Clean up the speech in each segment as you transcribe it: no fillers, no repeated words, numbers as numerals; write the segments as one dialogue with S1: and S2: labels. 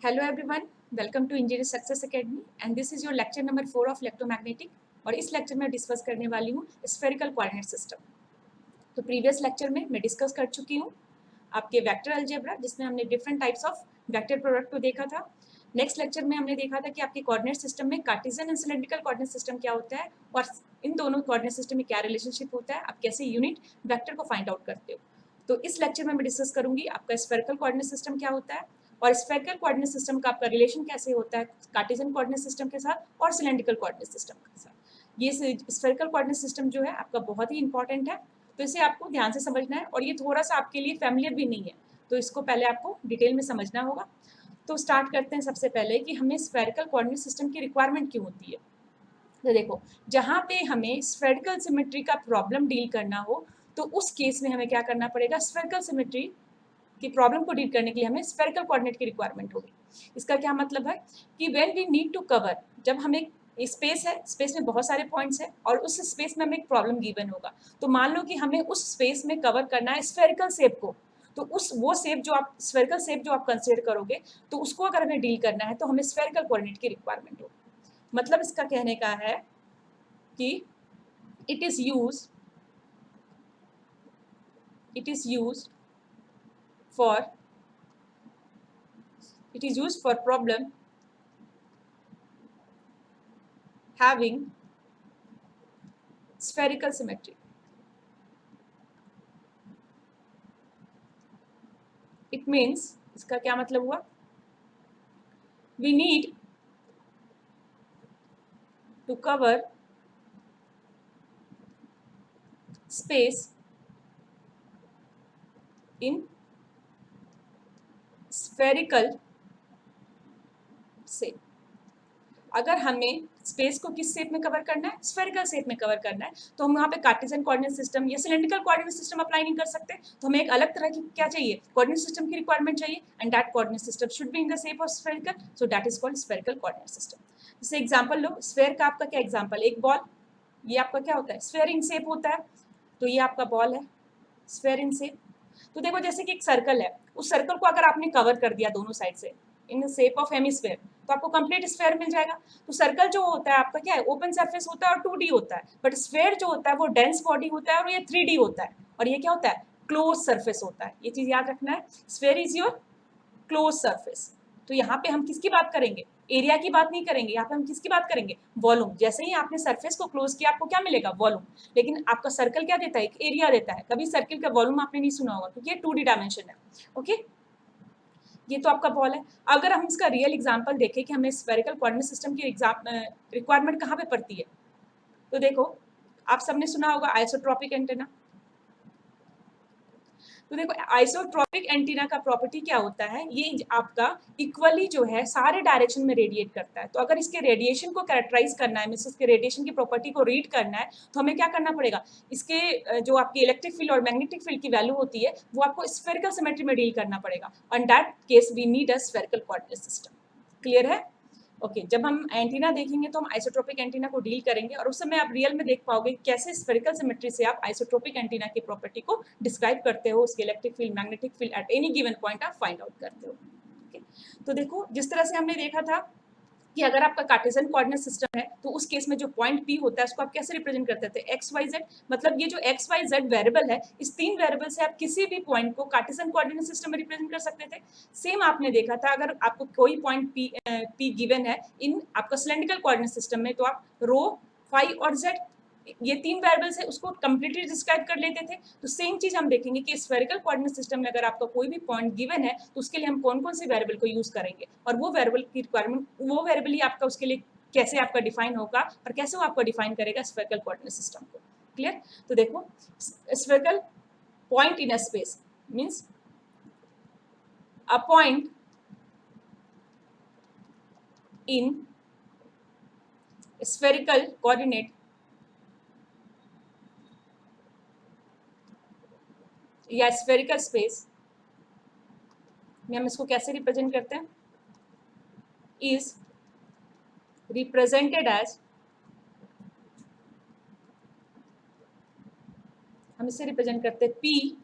S1: Hello everyone, welcome to Engineering Success Academy and this is your lecture number 4 of electromagnetic. और इस lecture में discuss करने वाली हूँ स्फेरिकल कोऑर्डिनेट सिस्टम। तो प्रीवियस लेक्चर में मैं डिस्कस कर चुकी हूँ आपके वेक्टर अलजेब्रा, जिसमें हमने different types of vector product को देखा था। नेक्स्ट लेक्चर में हमने देखा था कि आपके कोऑर्डिनेट सिस्टम में Cartesian and cylindrical coordinate system क्या होता है और इन दोनों कोऑर्डिनेट सिस्टम में क्या रिलेशनशिप होता है, आप कैसे यूनिट वेक्टर को फाइंड आउट करते हो। तो इस लेक्चर में मैं डिस्कस करूंगी आपका स्फेरिकल कोऑर्डिनेट सिस्टम क्या होता है और स्फेरिकल कोऑर्डिनेट सिस्टम का आपका रिलेशन कैसे होता है कार्टेशियन कोऑर्डिनेट सिस्टम के साथ और सिलेंड्रिकल कोऑर्डिनेट सिस्टम के साथ। ये स्फेरिकल कोऑर्डिनेट सिस्टम जो है आपका बहुत ही इंपॉर्टेंट है, तो इसे आपको ध्यान से समझना है और ये थोड़ा सा आपके लिए फैमिलियर भी नहीं है, तो इसको पहले आपको डिटेल में समझना होगा। तो स्टार्ट करते हैं सबसे पहले कि हमें स्फेरिकल कोऑर्डिनेट सिस्टम की रिक्वायरमेंट क्यों होती है। तो देखो, जहाँ पे हमें स्फेरिकल सिमेट्री का प्रॉब्लम डील करना हो तो उस केस में हमें क्या करना पड़ेगा, स्फेरिकल सिमेट्री की प्रॉब्लम को डील करने के लिए हमें स्फेरिकल कोऑर्डिनेट की रिक्वायरमेंट होगी। इसका क्या मतलब है कि when we need to cover, जब हमें स्पेस है, स्पेस में बहुत सारे पॉइंट्स हैं और उस स्पेस में हमें एक प्रॉब्लम गिवन होगा, तो मान लो कि हमें उस स्पेस में कवर करना है स्फेरिकल शेप को, तो उस वो शेप जो आप स्फेरिकल शेप जो आप कंसीडर करोगे तो उसको अगर हमें डील करना है तो हमें स्फेरिकल कोऑर्डिनेट की रिक्वायरमेंट होगी। मतलब इसका कहने का है कि it is used it is used for it is used for problem having spherical symmetry. It means, इसका क्या मतलब हुआ, we need to cover space in spherical shape। अगर हमें स्पेस को किस शेप में कवर करना है, स्फेरिकल शेप में कवर करना है, तो हम वहाँ पे कार्टेशियन कोऑर्डिनेट सिस्टम या सिलेंड्रिकल कोऑर्डिनेट सिस्टम अप्लाई नहीं कर सकते, तो हमें एक अलग तरह की क्या चाहिए, कोऑर्डिनेट सिस्टम की रिक्वायरमेंट चाहिए and that coordinate system should be in the shape of spherical, so that is called spherical coordinate system. जैसे एग्जांपल लो, स्फेयर का आपका क्या एग्जांपल, एक बॉल, ये आपका क्या होता है, स्फेयर इन शेप होता है, तो ये आपका बॉल है स्फेयर इन शेप। तो देखो जैसे कि एक सर्कल है, उस सर्कल को अगर आपने कवर कर दिया दोनों साइड से इन शेप ऑफ हेमिस्फेयर, तो आपको कंप्लीट स्फेयर मिल जाएगा। तो सर्कल जो होता है आपका क्या है, ओपन सरफेस होता है और 2D होता है, बट स्फेयर जो होता है वो डेंस बॉडी होता है और ये 3D होता है, और ये क्या होता है, क्लोज सरफेस होता है। ये चीज याद रखना है, sphere is your close surface. तो यहाँ पे हम किसकी बात करेंगे, एरिया की बात नहीं करेंगे, यहाँ पे हम किसकी बात करेंगे, वॉल्यूम। जैसे ही आपने सरफेस को क्लोज किया आपको क्या मिलेगा, वॉल्यूम। लेकिन आपका सर्कल क्या देता है, एक एरिया देता है। कभी सर्कल का वॉल्यूम आपने नहीं सुना होगा क्योंकि ये 2D डायमेंशन है। ओके, ये तो आपका बॉल है। अगर हम इसका रियल एग्जांपल देखें कि हमें स्फेरिकल कोऑर्डिनेट सिस्टम की रिक्वायरमेंट कहाँ पे पड़ती है, तो देखो आप सबने सुना होगा आइसोट्रॉपिक एंटेना। तो देखो आइसोट्रॉपिक एंटीना का प्रॉपर्टी क्या होता है, ये आपका इक्वली जो है सारे डायरेक्शन में रेडिएट करता है। तो अगर इसके रेडिएशन को कैरेक्टराइज करना है, मींस इसके रेडिएशन की प्रॉपर्टी को रीड करना है, तो हमें क्या करना पड़ेगा, इसके जो आपकी इलेक्ट्रिक फील्ड और मैग्नेटिक फील्ड की वैल्यू होती है वो आपको स्फेरिकल सिमेट्री में डील करना पड़ेगा। On that case we need a spherical coordinate system. Clear है? ओके, जब हम एंटीना देखेंगे तो हम आइसोट्रोपिक एंटीना को डील करेंगे और उस समय आप रियल में देख पाओगे कैसे स्फेरिकल सिमेट्री से आप आइसोट्रोपिक एंटीना की प्रॉपर्टी को डिस्क्राइब करते हो, उसके electric field magnetic field at any given point आप फाइंड आउट करते हो। ओके, तो देखो जिस तरह से हमने देखा था कि अगर आपका कार्टेशियन कोऑर्डिनेट सिस्टम है तो उस केस में जो पॉइंट पी होता है उसको आप कैसे रिप्रेजेंट करते थे, एक्स वाई जेड। मतलब ये जो एक्स वाई जेड वेरिएबल है, इस 3 वेरिएबल से आप किसी भी पॉइंट को कार्टेशियन कोऑर्डिनेट सिस्टम में रिप्रेजेंट कर सकते थे। सेम आपने देखा था अगर आपको कोई पॉइंट पी गिवन है इन आपका सिलेंड्रिकल कोऑर्डिनेट सिस्टम में, तो आप रो, फाई और जेड, ये 3 वेरिएबल्स है, उसको कंप्लीटली डिस्क्राइब कर लेते थे। तो सेम चीज हम देखेंगे कि स्फेरिकल कोऑर्डिनेट सिस्टम में अगर आपका कोई भी पॉइंट गिवन है तो उसके लिए हम कौन कौन से वेरिएबल को यूज करेंगे और वो वेरिएबल की रिक्वायरमेंट, वो वेरिएबल ही आपका उसके लिए कैसे आपका डिफाइन होगा और कैसे वो आपको डिफाइन करेगा स्फेरिकल कोऑर्डिनेट सिस्टम को। क्लियर? तो देखो spherical point in a space means a point in spherical coordinate या स्फेरिकल स्पेस में हम इसको कैसे रिप्रेजेंट करते हैं, इज रिप्रेजेंटेड एज, हम इसे रिप्रेजेंट करते हैं P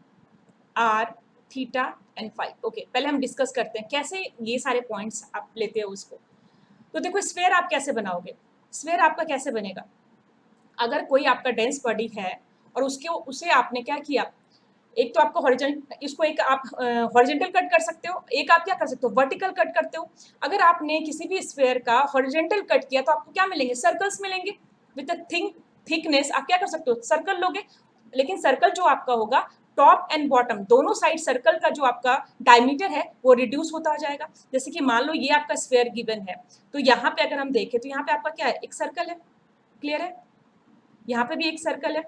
S1: R theta and five. Okay, पहले हम डिस्कस करते हैं कैसे ये सारे पॉइंट्स आप लेते हो उसको। तो देखो स्फेयर आप कैसे बनाओगे, स्फेयर आपका कैसे बनेगा, अगर कोई आपका डेंस बॉडी है और उसे आपने क्या किया, एक तो आपको हॉरिजॉन्टल, इसको एक आप हॉरिजॉन्टल कट कर सकते हो, एक आप क्या कर सकते हो वर्टिकल कट करते हो। अगर आपने किसी भी स्फेयर का हॉरिजॉन्टल कट किया तो आपको क्या मिलेंगे, सर्कल्स मिलेंगे विद अ थिकनेस। आप क्या कर सकते हो, सर्कल लोगे, लेकिन सर्कल जो आपका होगा टॉप एंड बॉटम दोनों साइड सर्कल का जो आपका डायमीटर है वो रिड्यूस होता जाएगा। जैसे कि मान लो ये आपका स्फेयर गिवन है, तो यहाँ पे अगर हम देखें तो यहाँ पे आपका क्या है, एक सर्कल है, क्लियर है, यहाँ पे भी एक सर्कल है,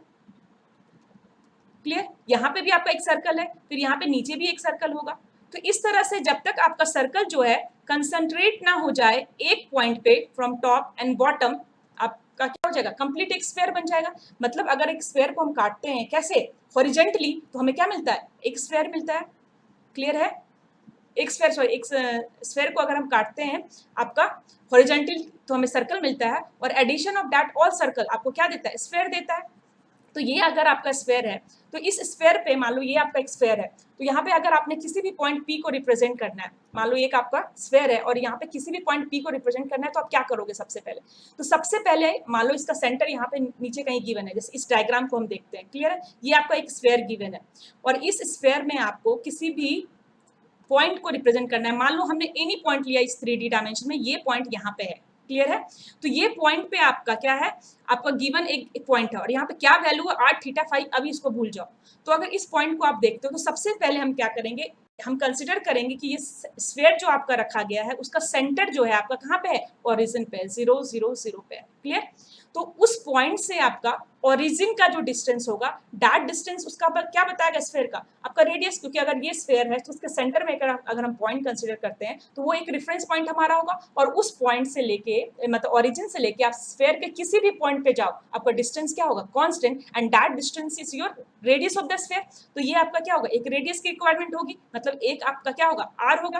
S1: क्लियर, यहाँ पे भी आपका एक सर्कल है, फिर यहाँ पे नीचे भी एक सर्कल होगा। तो इस तरह से जब तक आपका सर्कल जो है कंसंट्रेट ना हो जाए एक पॉइंट पे फ्रॉम टॉप एंड बॉटम, आपका क्या हो जाएगा, कंप्लीट एक स्फेयर बन जाएगा। मतलब अगर एक स्फेयर को हम काटते हैं कैसे, हॉरिजेंटली, तो हमें क्या मिलता है, एक स्फेयर मिलता है, क्लियर है, एक स्फेयर, सॉरी एक स्फेयर को अगर हम काटते हैं आपका हॉरिजेंटल तो हमें सर्कल मिलता है, और addition of that all circle आपको क्या देता है, स्फेयर देता है। तो ये अगर आपका स्फेयर है तो इस स्फेयर पे मान लो ये आपका एक स्फेयर है, तो यहाँ पे अगर आपने किसी भी पॉइंट पी को रिप्रेजेंट करना है, मान लो एक आपका स्फेयर है और यहाँ पे किसी भी पॉइंट पी को रिप्रेजेंट करना है, तो आप क्या करोगे सबसे पहले, तो सबसे पहले मान लो इसका सेंटर यहाँ पे नीचे कहीं गिवन है, जैसे इस डायग्राम को हम देखते हैं, क्लियर है, ये आपका एक स्फेयर गिवन है और इस स्फेयर में आपको किसी भी पॉइंट को रिप्रेजेंट करना है। मान लो हमने एनी पॉइंट लिया इस 3D डायमेंशन में, ये पॉइंट यहाँ पे है, क्लियर है, तो ये पॉइंट पे आपका क्या है, आपका गिवन एक पॉइंट है और यहाँ पे क्या वैल्यू है, 8 थीटा 5, अभी इसको भूल जाओ। तो अगर इस पॉइंट को आप देखते हो तो सबसे पहले हम क्या करेंगे, हम कंसिडर करेंगे कि ये स्फेयर जो आपका रखा गया है उसका सेंटर जो है आपका कहाँ पे है, ओरिजिन पे, 0 0 0 पे, क्लियर। तो उस पॉइंट से आपका ओरिजिन का जो डिस्टेंस होगा, दैट डिस्टेंस उसका क्या बताएगा, स्फेयर का आपका रेडियस, क्योंकि अगर ये स्फेयर है तो उसके सेंटर में अगर हम पॉइंट कंसीडर करते हैं तो वो एक रेफरेंस पॉइंट हमारा होगा, और उस पॉइंट से लेके मतलब ओरिजिन से लेके आप स्फेयर के किसी भी पॉइंट पे जाओ, आपका डिस्टेंस क्या होगा, constant, and that distance is your radius of the sphere. तो ये आपका क्या होगा, एक रेडियस की रिक्वायरमेंट होगी, मतलब एक आपका क्या होगा, आर होगा,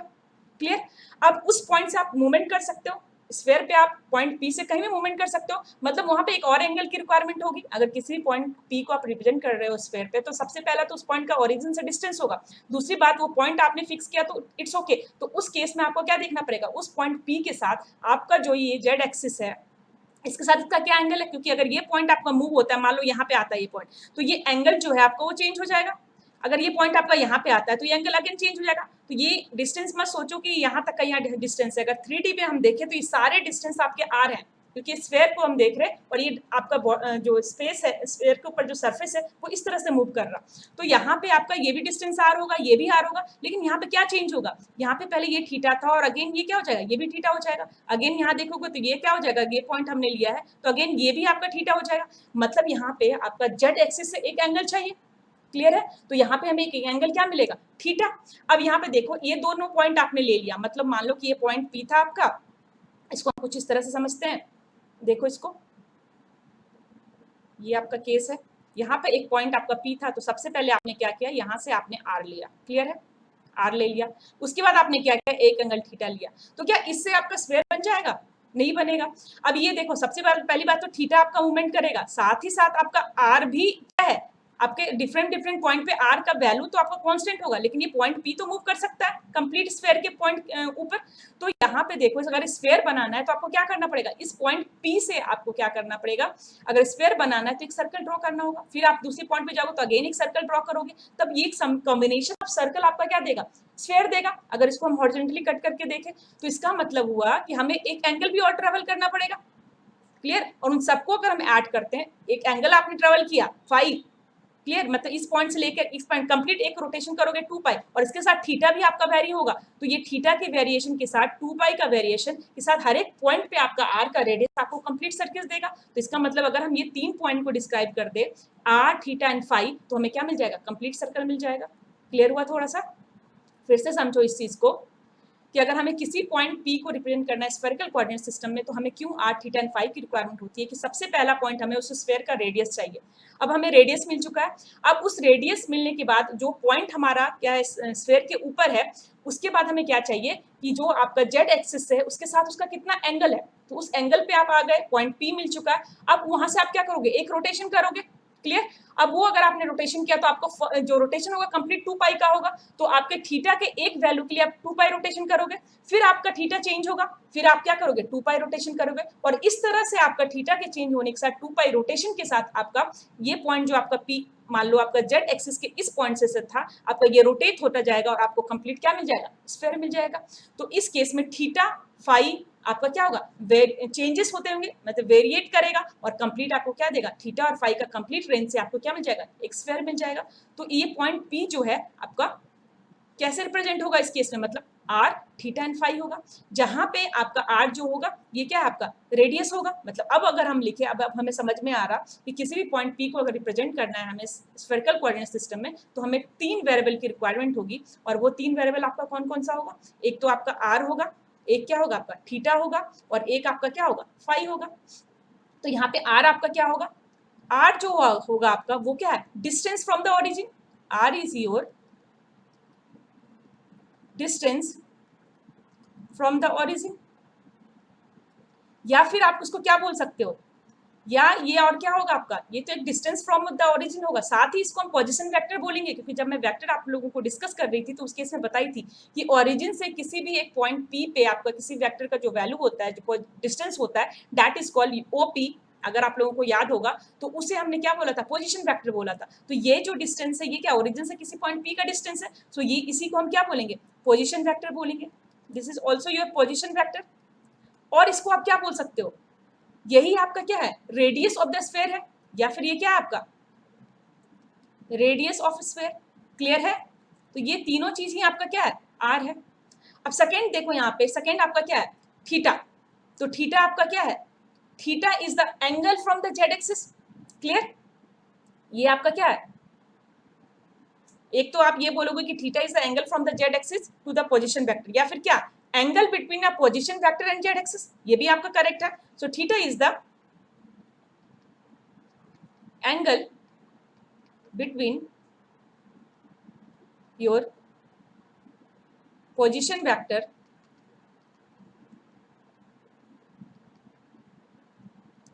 S1: क्लियर। अब उस पॉइंट से आप मूवमेंट कर सकते हो, स्फेयर पे आप पॉइंट पी से कहीं भी मूवमेंट कर सकते हो, मतलब वहां पे एक और एंगल की रिक्वायरमेंट होगी। अगर किसी भी पॉइंट पी को आप रिप्रेजेंट कर रहे हो स्फेयर पे, तो सबसे पहला तो उस पॉइंट का ओरिजिन से डिस्टेंस होगा, दूसरी बात वो पॉइंट आपने फिक्स किया तो इट्स ओके, तो उस केस में आपको क्या देखना पड़ेगा, उस पॉइंट पी के साथ आपका जो ये जेड एक्सिस है इसके साथ इसका क्या एंगल है, क्योंकि अगर ये पॉइंट आपका मूव होता है, मान लो यहाँ पे आता है ये पॉइंट, तो ये एंगल जो है आपका वो चेंज हो जाएगा। अगर ये पॉइंट आपका यहाँ पे आता है तो ये एंगल अगेन चेंज हो जाएगा। तो ये डिस्टेंस मत सोचो कि यहाँ तक का यहाँ डिस्टेंस है, अगर 3D पे हम देखें तो ये सारे डिस्टेंस आपके आर हैं, क्योंकि स्फेयर को हम देख रहे हैं और ये आपका जो स्पेस है, स्फेयर के ऊपर जो सरफेस है वो इस तरह से मूव कर रहा, तो यहाँ पे आपका ये भी डिस्टेंस आर होगा, ये भी आर होगा, लेकिन यहाँ पे क्या चेंज होगा, यहाँ पे पहले ये थीटा था और अगेन ये क्या हो जाएगा, ये भी थीटा हो जाएगा, अगेन यहाँ देखोगे तो ये क्या हो जाएगा, ये पॉइंट हमने लिया है तो अगेन ये भी आपका थीटा हो जाएगा, मतलब यहाँ पे आपका जेड एक्सिस से एक एंगल चाहिए, क्लियर है, तो यहाँ पे हमें एक एंगल क्या मिलेगा, थीटा। अब यहाँ पे देखो ये दोनों पॉइंट आपने ले लिया, मतलब मान लो कि ये पॉइंट पी था आपका, इसको हम कुछ इस तरह से समझते हैं, देखो इसको, ये आपका केस है, यहाँ पे एक पॉइंट आपका पी था, तो सबसे पहले आपने क्या किया, यहाँ से आपने आर लिया, क्लियर है, आर ले लिया, उसके बाद आपने क्या किया, एक एंगल थीटा लिया, तो क्या इससे आपका स्क्वायर बन जाएगा, नहीं बनेगा। अब ये देखो सबसे पहली बात तो थीटा आपका मूवमेंट करेगा, साथ ही साथ आपका आर भी क्या है, आपके डिफरेंट पॉइंट पे आर का वैल्यू तो आपका कांस्टेंट होगा, लेकिन ये पॉइंट पी तो मूव कर सकता है कंप्लीट स्फेयर के पॉइंट ऊपर। तो यहाँ पे देखो अगर स्फेयर बनाना है तो आपको क्या करना पड़ेगा, इस पॉइंट पी से आपको क्या करना पड़ेगा, अगर स्फेयर बनाना है तो एक सर्कल ड्रॉ करना होगा, फिर आप दूसरे पॉइंट पे जाओगे तो अगेन एक सर्कल ड्रॉ करोगे, तब ये कॉम्बिनेशन ऑफ सर्कल आपका क्या देगा, स्फेयर देगा। अगर इसको हम हॉरिजॉन्टली कट करके देखें तो इसका मतलब हुआ कि हमें एक एंगल भी और ट्रेवल करना पड़ेगा, क्लियर, और उन सबको अगर हम ऐड करते हैं, एक एंगल आपने ट्रेवल किया 5, क्लियर, मतलब इस पॉइंट से लेकर इस पॉइंट कंप्लीट एक रोटेशन करोगे 2 पाई, और इसके साथ थीटा भी आपका वेरी होगा, तो ये थीटा के वेरिएशन के साथ 2 पाई का वेरिएशन के साथ हर एक पॉइंट पे आपका आर का रेडियस आपको कंप्लीट सर्किल देगा। तो इसका मतलब अगर हम ये 3 पॉइंट को डिस्क्राइब कर दे आर, थीटा एंड फाई, तो हमें क्या मिल जाएगा, कंप्लीट सर्कल मिल जाएगा। क्लियर हुआ, थोड़ा सा फिर से समझो इस चीज को कि अगर हमें किसी पॉइंट पी को रिप्रेजेंट करना है स्फेरिकल कोऑर्डिनेट सिस्टम में, तो हमें क्यों आर, थीटा एंड फाई की रिक्वायरमेंट होती है कि सबसे पहला पॉइंट हमें उस स्फेयर का रेडियस चाहिए। अब हमें रेडियस मिल चुका है, अब उस रेडियस मिलने के बाद जो पॉइंट हमारा क्या है स्फेयर के ऊपर है, उसके बाद हमें क्या चाहिए कि जो आपका जेड एक्सिस है उसके साथ उसका कितना एंगल है, तो उस एंगल पे आप आ गए, पॉइंट पी मिल चुका है, अब वहां से आप क्या करोगे, एक रोटेशन करोगे, क्लियर। अब वो अगर आपने रोटेशन किया तो आपको जो रोटेशन होगा कंप्लीट 2 पाई का होगा, तो आपके थीटा के एक वैल्यू के लिए आप 2 पाई रोटेशन करोगे, फिर आपका थीटा चेंज होगा, फिर आप क्या करोगे 2 पाई रोटेशन करोगे, और इस तरह से आपका थीटा के चेंज होने के साथ 2 पाई रोटेशन के साथ आपका ये पॉइंट जो आपका पी मान लो आपका जेड एक्सिस के इस पॉइंट से था, आपका ये रोटेट होता जाएगा और आपको कंप्लीट क्या मिल जाएगा, स्फीयर मिल जाएगा। तो इस केस में थीटा फाई आपका क्या होगा, चेंजेस होते होंगे, मतलब वेरिएट करेगा, और कंप्लीट आपको क्या देगा, थीटा और फाई का कंप्लीट रेंज से आपको क्या मिल जाएगा, एक स्फीयर मिल जाएगा। तो ये पॉइंट पी जो है आपका कैसे रिप्रेजेंट होगा इस केस में, मतलब आर थीटा एंड फाई होगा, जहां पे आपका आर जो होगा ये क्या है आपका रेडियस होगा। मतलब अब अगर हम लिखे, अब हमें समझ में आ रहा कि किसी भी पॉइंट पी को अगर रिप्रेजेंट करना है हमें स्फेरिकल कोऑर्डिनेट सिस्टम में, तो हमें 3 वेरिएबल की रिक्वायरमेंट होगी, और वो 3 वेरिएबल आपका कौन कौन सा होगा, एक तो आपका आर होगा, एक क्या होगा आपका थीटा होगा, और एक आपका क्या होगा फाई होगा। तो यहाँ पे आर आपका क्या होगा, आर जो होगा आपका वो क्या है, distance from the origin, r is your distance from the origin, या फिर आप उसको क्या बोल सकते हो, या ये और क्या होगा आपका, ये तो एक डिस्टेंस फ्रॉम द ओरिजिन होगा, साथ ही इसको हम पोजीशन वेक्टर बोलेंगे, क्योंकि जब मैं वेक्टर आप लोगों को डिस्कस कर रही थी तो उस केस में बताई थी कि ओरिजिन से किसी भी एक पॉइंट पी पे आपका किसी वेक्टर का जो वैल्यू होता है, जो डिस्टेंस होता है, दैट इज कॉल्ड ओपी। अगर आप लोगों को याद होगा तो उसे हमने क्या बोला था, पोजीशन वेक्टर बोला था। तो ये जो डिस्टेंस है ये क्या ओरिजिन से किसी पॉइंट पी का डिस्टेंस है, सो ये इसी को हम क्या बोलेंगे, पोजीशन वेक्टर बोलेंगे। This is also your position vector. और इसको आप क्या बोल सकते हो, यही आपका क्या है, रेडियस ऑफ द स्फीयर है, या फिर ये क्या है आपका रेडियस ऑफ स्फीयर। क्लियर है। तो ये तीनों चीज ही आपका क्या है, आर है। अब सेकेंड देखो यहाँ पे, सेकेंड आपका क्या है, थीटा। तो थीटा आपका क्या है, theta is the angle from the z axis. Clear. ये आपका क्या है, एक तो आप ये बोलोगे कि theta is the angle from the z axis to the position vector, या फिर क्या angle between a position vector and z axis, ये भी आपका करेक्ट है। So theta is the angle between your position vector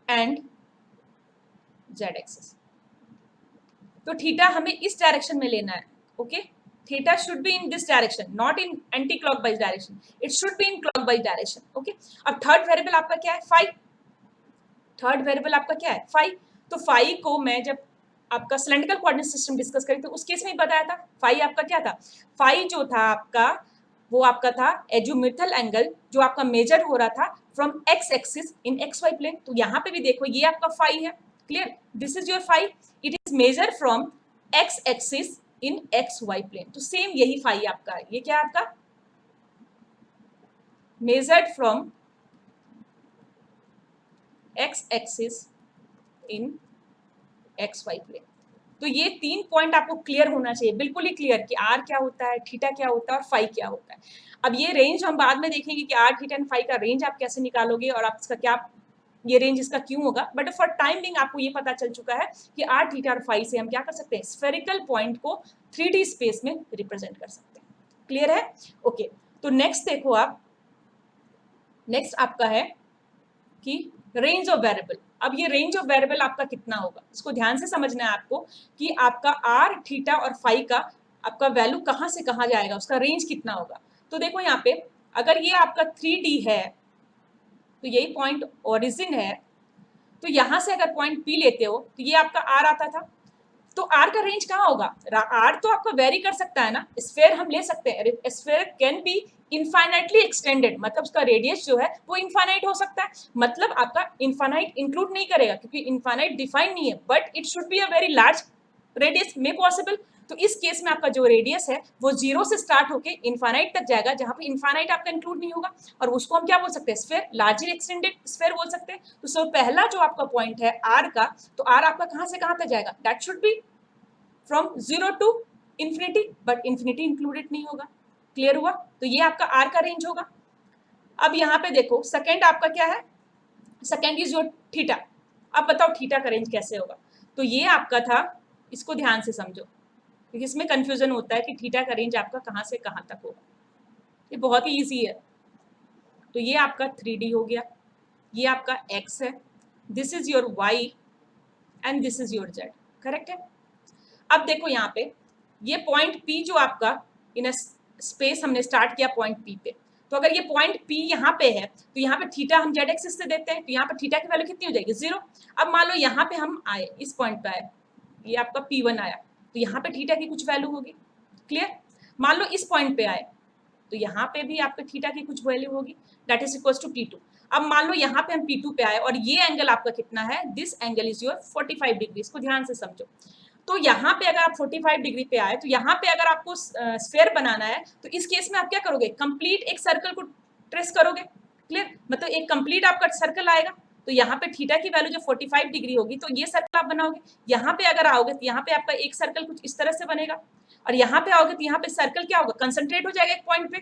S1: and z axis। तो theta हमें इस डायरेक्शन में लेना है, okay. Theta should be in this direction, not in anti clockwise direction, it should be in clockwise direction, okay. अब third variable आपका क्या है, फाई। थर्ड वेरिएबल आपका क्या है, फाई। तो फाई को मैं जब आपका सिलेंड्रिकल कोऑर्डिनेट सिस्टम डिस्कस करी तो उस केस में बताया था, फाई आपका क्या था, फाई जो था आपका वो आपका था एजुमेथल एंगल जो आपका मेजर हो रहा था from x axis in x y plane. तो यहाँ पे भी देखो ये आपका फाई है। Clear, this is your phi, it is measure from x axis in x y plane. तो सेम यही फाई आपका है, ये क्या आपका measured from x axis in x y plane. तो ये 3 पॉइंट आपको क्लियर होना चाहिए, बिल्कुल ही क्लियर कि आर क्या होता है, थीटा क्या होता है और फाई क्या होता है। अब ये रेंज हम बाद में देखेंगे कि आर थीटा एंड फाई का रेंज आप कैसे निकालोगे और आप इसका क्या ये रेंज इसका क्यों होगा, बट फॉर टाइम बिंग आपको ये पता चल चुका है कि आर थीटा और फाई से हम क्या कर सकते हैं, स्फेरिकल पॉइंट को 3D स्पेस में रिप्रेजेंट कर सकते हैं। क्लियर है, ओके। तो नेक्स्ट देखो आप, नेक्स्ट आपका है कि रेंज ऑफ वेरिएबल। अब ये रेंज ऑफ वेरिएबल आपका कितना होगा, इसको ध्यान से समझना है आपको कि आपका आर थीटा और फाई का आपका वैल्यू कहाँ से कहाँ जाएगा, उसका रेंज कितना होगा। तो देखो यहाँ पे अगर ये आपका 3D है तो यही पॉइंट ओरिजिन है, तो यहाँ से अगर पॉइंट पी लेते हो तो ये आपका आर आता था। तो आर का रेंज कहाँ होगा, आर तो आपका वेरी कर सकता है ना, स्फीयर हम ले सकते हैं, sphere can be infinitely extended, मतलब उसका रेडियस जो है वो इनफाइनाइट हो सकता है। मतलब आपका इनफाइनाइट इंक्लूड नहीं करेगा क्योंकि इनफाइनाइट डिफाइन नहीं है, but it should be a very large radius में पॉसिबल। तो इस केस में आपका जो रेडियस है वो 0 से स्टार्ट होके इनफाइनाइट तक जाएगा, जहां पे इनफाइनाइट आपका इंक्लूड नहीं होगा, और उसको हम क्या बोल सकते हैं, स्फीयर, लार्जली एक्सटेंडेड स्फीयर बोल सकते हैं। तो सो पहला जो आपका पॉइंट है आर का, तो आर आपका कहां से कहां तक जाएगा, that should be from 0 to infinity, but infinity included नहीं होगा। क्लियर हुआ, तो ये आपका आर का रेंज होगा। अब यहाँ पे देखो सेकेंड आपका क्या है, सेकेंड इज योर थीटा। अब बताओ थीटा का रेंज कैसे होगा। तो ये आपका था, इसको ध्यान से समझो क्योंकि इसमें कंफ्यूजन होता है कि थीटा का रेंज आपका कहाँ से कहाँ तक होगा। ये बहुत ही ईजी है। तो ये आपका 3D हो गया, ये आपका x है, this is your y and this is your z। Correct है। अब देखो यहाँ पे ये पॉइंट P जो आपका इन अ स्पेस हमने स्टार्ट किया पॉइंट P पे, तो अगर ये पॉइंट P यहाँ पे है तो यहाँ पे थीटा हम जेड एक्सिस से देते हैं, तो यहाँ पे थीटा की वैल्यू कितनी हो जाएगी 0। अब मान लो यहाँ पे हम आए, इस पॉइंट पे आए, ये आपका P1 आया, तो यहाँ पे थीटा की कुछ वैल्यू होगी। क्लियर। मान लो इस पॉइंट पे आए तो यहाँ पे भी आपके थीटा की कुछ वैल्यू होगी, that is equals to T2। अब मान लो यहाँ पे हम P2 पे आए और ये एंगल आपका कितना है, this angle is your 45 degree. इसको ध्यान से समझो। तो यहाँ पे अगर आप 45 डिग्री पे आए तो यहाँ पे अगर आपको स्फेयर बनाना है तो इस केस में आप क्या करोगे, कंप्लीट एक सर्कल को ट्रेस करोगे। क्लियर, मतलब एक कंप्लीट आपका सर्कल आएगा, तो यहाँ पे थीटा की वैल्यू जो 45 डिग्री होगी तो ये सर्कल आप बनाओगे। यहाँ पे अगर आओगे तो यहाँ पे आपका एक सर्कल कुछ इस तरह से बनेगा, और यहाँ पे आओगे तो यहाँ पे सर्कल क्या होगा, कंसंट्रेट हो जाएगा एक पॉइंट पे।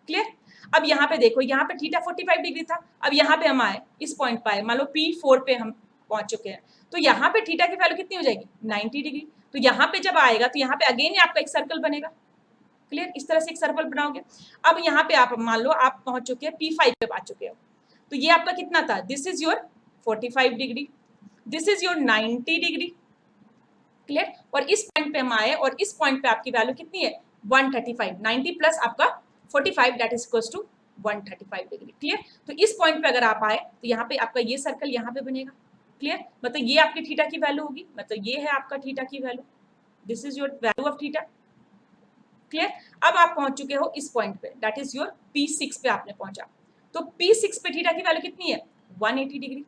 S1: क्लियर। अब यहाँ पे देखो, यहाँ पे थीटा 45 डिग्री था, अब यहाँ पे हम आए, इस पॉइंट पे आए, मान लो P4 पे हम पहुंच चुके हैं, तो यहाँ पे थीटा की वैल्यू कितनी हो जाएगी 90 डिग्री। तो यहाँ पे जब आएगा तो यहाँ पे अगेन आपका एक सर्कल बनेगा। क्लियर, इस तरह से एक सर्कल बनाओगे। अब यहाँ पे आप मान लो आप पहुंच चुके हैं P5 पे आ चुके हो, तो ये आपका कितना था, this is your 45 degree, this is your 90 degree. Clear, और इस पॉइंट पे हम आए और इस पॉइंट पे आपकी वैल्यू कितनी है 135, 90 प्लस आपका 45 that is equals to 135 degree. Clear, तो इस पॉइंट पे अगर आप आए तो यहाँ पे आपका ये सर्कल यहाँ पे बनेगा। क्लियर, मतलब ये आपकी थीटा की वैल्यू होगी, मतलब ये है आपका थीटा की value, this is your value of theta. Clear, अब आप पहुंच चुके हो इस पॉइंट पे, दैट इज योर P6 पे आपने पहुंचा, तो P6 पे थीटा की वैल्यू कितनी है 180 डिग्री।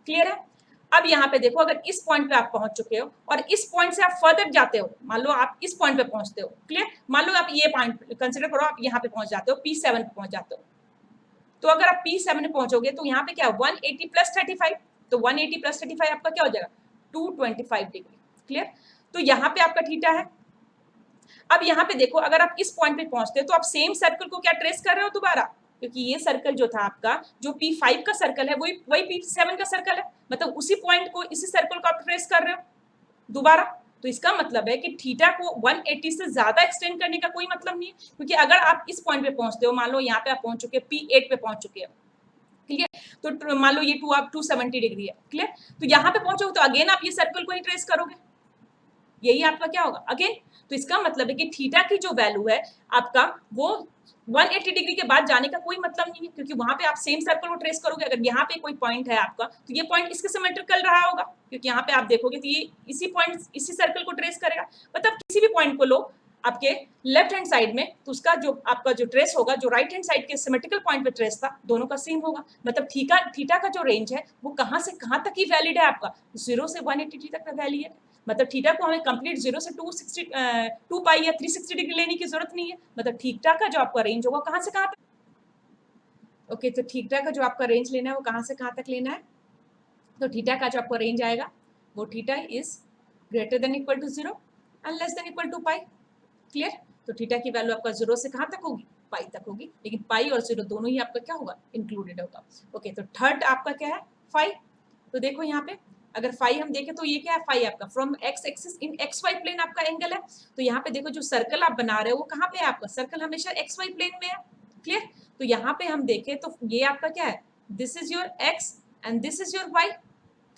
S1: क्लियर है। अब यहाँ पे देखो, अगर इस पॉइंट पे आप पहुंच चुके हो और इस पॉइंट से आप फर्दर जाते हो, मान लो आप इस पॉइंट पे पहुंचते हो। क्लियर, मान लो आप ये पॉइंट कंसिडर करो, आप यहाँ पे पहुंच जाते हो, P7 पे पहुंच जाते हो, तो अगर आप P7 में पहुंचोगे तो यहाँ पे क्या 180 प्लस 35, तो 180 प्लस 35 आपका क्या हो जाएगा 225 डिग्री। क्लियर, तो यहाँ पे आपका थीटा है। अब यहाँ पे देखो, अगर आप इस पॉइंट पे पहुंचते हो तो आप सेम सर्कल को क्या ट्रेस कर रहे हो दोबारा, क्योंकि ये सर्कल जो था आपका, जो P5 का सर्कल है वही P7 का सर्कल है, मतलब उसी पॉइंट को, इसी सर्कल को आप ट्रेस कर रहे हो दोबारा। तो इसका मतलब है कि थीटा को 180 से ज्यादा एक्सटेंड करने का कोई मतलब नहीं है, क्योंकि अगर आप इस पॉइंट पे पहुंचते हो, मान लो यहाँ पे आप पहुंच चुके P8 पे पहुंच चुके हो, क्लियर, तो मान लो ये 270 डिग्री है। क्लियर, तो यहाँ पे पहुंचोगे तो अगेन आप ये सर्कल को ही ट्रेस करोगे, यही आपका क्या होगा अगेन। तो इसका मतलब है कि थीटा की जो वैल्यू है आपका, वो 180 डिग्री के बाद जाने का कोई मतलब नहीं है, क्योंकि वहां पे आप सेम सर्कल को ट्रेस करोगे। अगर यहाँ पे कोई पॉइंट है आपका तो ये पॉइंट इसके सिमेट्रिकल रहा होगा, क्योंकि यहाँ पे आप देखोगे तो ये इसी पॉइंट, इसी सर्कल को ट्रेस करेगा। मतलब किसी भी पॉइंट को लो आपके लेफ्ट हैंड साइड में, तो उसका जो आपका जो ट्रेस होगा, जो राइट हैंड साइड के सिमेट्रिकल पॉइंट पे ट्रेस था, दोनों का सेम होगा। मतलब थीटा का जो रेंज है वो कहाँ से कहाँ तक ही वैलिड है आपका, 0 से 180 तक का वैल्यू है। मतलब थीटा को हमें कंप्लीट 0 से 2 पाई या 360 डिग्री लेने की जरूरत नहीं है। मतलब थीटा का जो आपका रेंज होगा कहाँ से कहाँ तक। ओके, तो थीटा का जो आपका रेंज लेना है वो कहाँ से कहाँ तक लेना है, तो थीटा का जो आपका रेंज आएगा वो theta is greater than equal to 0 and less than equal to pi. Clear, तो थीटा की वैल्यू आपका 0 से कहाँ तक होगी, पाई तक होगी, लेकिन पाई और 0 दोनों ही आपका क्या होगा, इंक्लूडेड होगा। ओके, तो थर्ड आपका क्या है फाई। तो देखो यहाँ पे अगर फाई हम देखें तो ये क्या है, फाई आपका from x axis in x y plane आपका एंगल है। तो यहाँ पे देखो जो सर्कल आप बना रहे हो वो कहाँ पे है, आपका सर्कल हमेशा एक्स वाई प्लेन में है। क्लियर, तो यहाँ पे हम देखें तो ये आपका क्या है, this is your x and this is your y.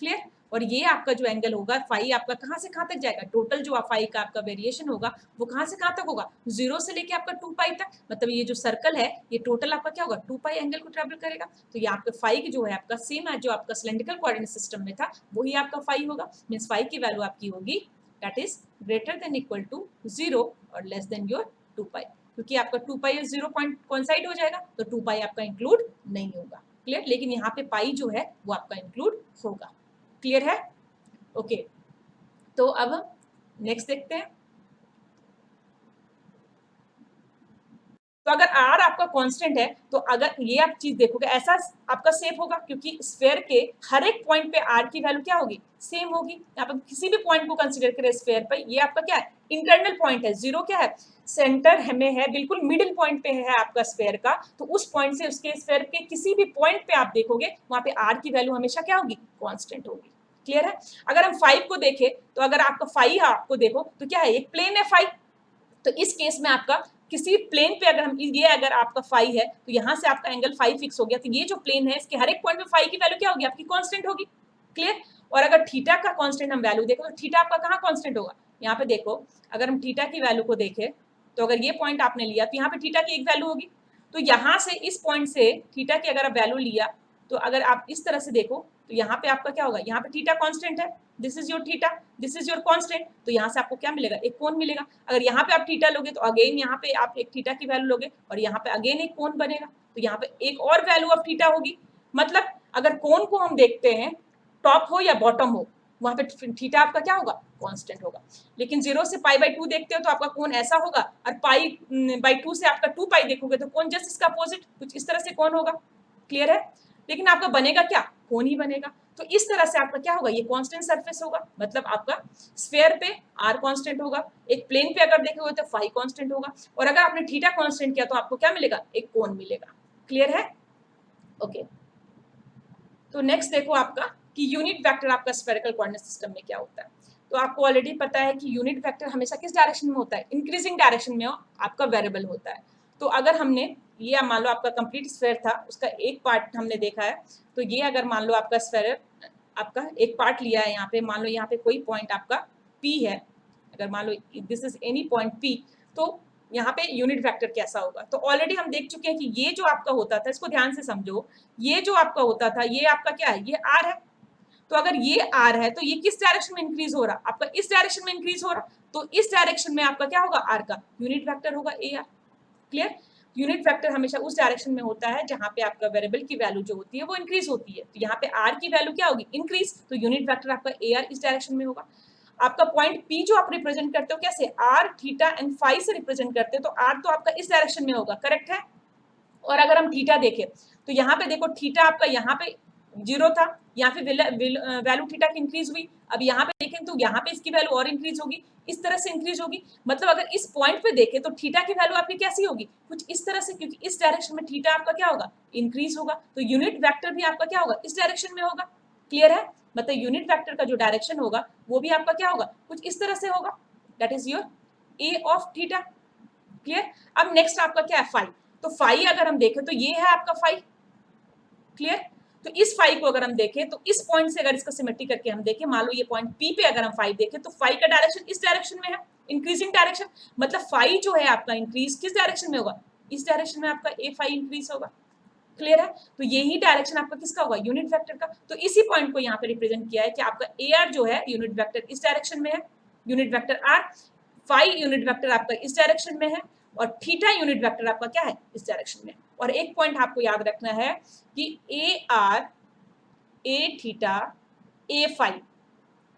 S1: Clear, और ये आपका जो एंगल होगा फाई आपका कहाँ से कहाँ तक जाएगा, टोटल जो फाई का आपका वेरिएशन होगा वो कहाँ से कहाँ तक होगा, 0 से लेके आपका 2 पाई तक। मतलब ये जो सर्कल है ये टोटल आपका क्या होगा 2 पाई एंगल को ट्रेवल करेगा। तो ये आपका फाई जो है आपका सेम है जो आपका सिलेंड्रिकल कोऑर्डिनेट सिस्टम में था, वही आपका फाई होगा। मींस फाई की वैल्यू आपकी होगी that is greater than equal to 0 और लेस देन योर 2 पाई, क्योंकि आपका 2 पाई 0 पॉइंट कोइंसाइड हो जाएगा, तो 2 पाई आपका इंक्लूड नहीं होगा। क्लियर, लेकिन यहाँ पे पाई जो है वो आपका इंक्लूड होगा। क्लियर है। ओके, तो अब नेक्स्ट देखते हैं। तो अगर r आपका कांस्टेंट है तो अगर ये आप चीज देखोगे ऐसा आपका सेफ होगा, क्योंकि स्फीयर के हर एक पॉइंट पे r की वैल्यू क्या होगी, सेम होगी। यहाँ पर किसी भी पॉइंट को कंसीडर करें स्फीयर पर, ये आपका क्या है इंटरनल पॉइंट है, 0 क्या है सेंटर हमें है, बिल्कुल मिडिल पॉइंट पे है आपका स्फीयर का। तो उस पॉइंट से उसके स्फीयर के किसी भी पॉइंट पे आप देखोगे वहां पे r की वैल्यू हमेशा क्या होगी, कांस्टेंट होगी। क्लियर है। अगर हम 5 को देखें तो अगर आपका 5 आपको देखो तो क्या है, एक प्लेन है 5, तो इस केस में आपका किसी प्लेन पे अगर हम ये अगर आपका 5 है तो यहाँ से आपका एंगल 5 फिक्स हो गया, तो ये जो प्लेन है इसके हर एक पॉइंट पे 5 की वैल्यू क्या होगी, आपकी कांस्टेंट होगी। क्लियर, और अगर थीटा का कांस्टेंट हम वैल्यू देखें तो थीटा आपका कहाँ कांस्टेंट होगा, यहाँ पे देखो अगर हम थीटा की वैल्यू को देखें तो अगर ये पॉइंट आपने लिया तो यहाँ पे थीटा की एक वैल्यू होगी, तो यहाँ से इस पॉइंट से थीटा की अगर आप वैल्यू लिया तो अगर आप इस तरह से देखो तो यहाँ पे आपका क्या होगा, यहाँ पे थीटा कांस्टेंट है, this is your theta, this is your constant, तो यहाँ से आपको क्या मिलेगा, एक कोण मिलेगा। अगर यहाँ पे आप थीटा लोगे तो अगेन यहाँ पे आप एक थीटा की वैल्यू लोगे और यहाँ पे अगेन एक कोण बनेगा, तो यहाँ पे एक और वैल्यू ऑफ थीटा होगी। मतलब अगर कोण को हम देखते हैं टॉप हो या बॉटम हो, वहां पे थीटा आपका क्या होगा, कांस्टेंट होगा। लेकिन 0 से पाई बाई 2 देखते हो तो आपका कोण ऐसा होगा, और पाई बाई 2 से आपका 2 पाई देखोगे तो कोण जस्ट इसका अपोजिट कुछ इस तरह से कोण होगा। क्लियर है? लेकिन आपका बनेगा क्या, कोण ही बनेगा। तो इस तरह से आपका क्या होगा, ये कांस्टेंट सरफेस होगा, मतलब आपका स्फीयर पे r कांस्टेंट होगा, एक प्लेन पे अगर देखोगे तो फाई कांस्टेंट होगा, और अगर आपने थीटा कांस्टेंट किया तो आपको क्या मिलेगा, एक कोण मिलेगा। क्लियर है? ओके तो नेक्स्ट देखो आपका कि यूनिट वेक्टर आपका स्फेरिकल कोऑर्डिनेट सिस्टम में क्या होता है। तो आपको ऑलरेडी पता है कि यूनिट वेक्टर हमेशा किस डायरेक्शन में होता है, इंक्रीजिंग डायरेक्शन में आपका वेरिएबल होता है। तो अगर हमने ये मान लो आपका कंप्लीट स्फेयर था, उसका एक पार्ट हमने देखा है, तो ये अगर मान लो आपका स्फेयर आपका एक पार्ट लिया है, यहाँ पे मान लो यहाँ पे कोई पॉइंट आपका P है, अगर मान लो this is any point P, तो यहाँ पे यूनिट वेक्टर कैसा होगा। तो ऑलरेडी हम देख चुके हैं कि ये जो आपका होता था, इसको ध्यान से समझो, ये जो आपका होता था ये आपका क्या है, ये r है। तो अगर ये r है तो ये किस डायरेक्शन में इंक्रीज हो रहा, आपका इस डायरेक्शन में इंक्रीज हो रहा, तो इस डायरेक्शन में आपका क्या होगा, r का यूनिट वेक्टर होगा ar। क्लियर? यूनिट वेक्टर हमेशा उस डायरेक्शन में होता है जहां पे आपका वेरिएबल की वैल्यू जो होती है वो इंक्रीज होती है, तो यहाँ पे r की वैल्यू क्या होगी, इंक्रीज, तो यूनिट वेक्टर आपका ar इस डायरेक्शन में होगा। आपका पॉइंट P जो आप रिप्रेजेंट करते हो कैसे, r थीटा एंड फाई से रिप्रेजेंट करते हो, तो r तो आपका इस डायरेक्शन में होगा, करेक्ट है। और अगर हम थीटा देखें तो यहाँ पे देखो थीटा आपका यहाँ पे 0 था, यहाँ पे वैल्यू थीटा की इंक्रीज हुई, अब यहाँ पे देखें तो यहाँ पे इसकी वैल्यू और इंक्रीज होगी, इस तरह से इंक्रीज होगी। मतलब अगर इस पॉइंट पे देखें तो थीटा की वैल्यू आपकी कैसी होगी, कुछ इस तरह से, क्योंकि इस डायरेक्शन में थीटा आपका क्या होगा, इंक्रीज होगा, तो यूनिट वेक्टर भी आपका क्या होगा, इस डायरेक्शन में होगा। क्लियर है? मतलब यूनिट वेक्टर का जो डायरेक्शन होगा वो भी आपका क्या होगा, कुछ इस तरह से होगा, that is your A of theta. Clear? अब नेक्स्ट आपका क्या है, फाई। तो फाई अगर हम देखें तो ये है आपका फाई। क्लियर? तो इस फाई को अगर हम देखें तो इस पॉइंट से अगर इसका सिमेट्री करके हम देखें, मान लो ये पॉइंट पी पे अगर हम फाई देखें तो फाई का डायरेक्शन इस डायरेक्शन में है, इंक्रीजिंग डायरेक्शन। मतलब फाई जो है आपका इंक्रीज किस डायरेक्शन में होगा, इस डायरेक्शन में आपका ए फाई इंक्रीज होगा। क्लियर है? तो यही डायरेक्शन आपका किसका होगा, यूनिट वेक्टर का। तो इसी पॉइंट को यहाँ पे रिप्रेजेंट किया है कि आपका ए आर जो है यूनिट वेक्टर इस डायरेक्शन में है, unit vector r, phi unit vector आपका इस डायरेक्शन में है, और थीटा यूनिट वेक्टर आपका क्या है, इस डायरेक्शन में। और एक पॉइंट आपको याद रखना है कि A R, A theta, A phi,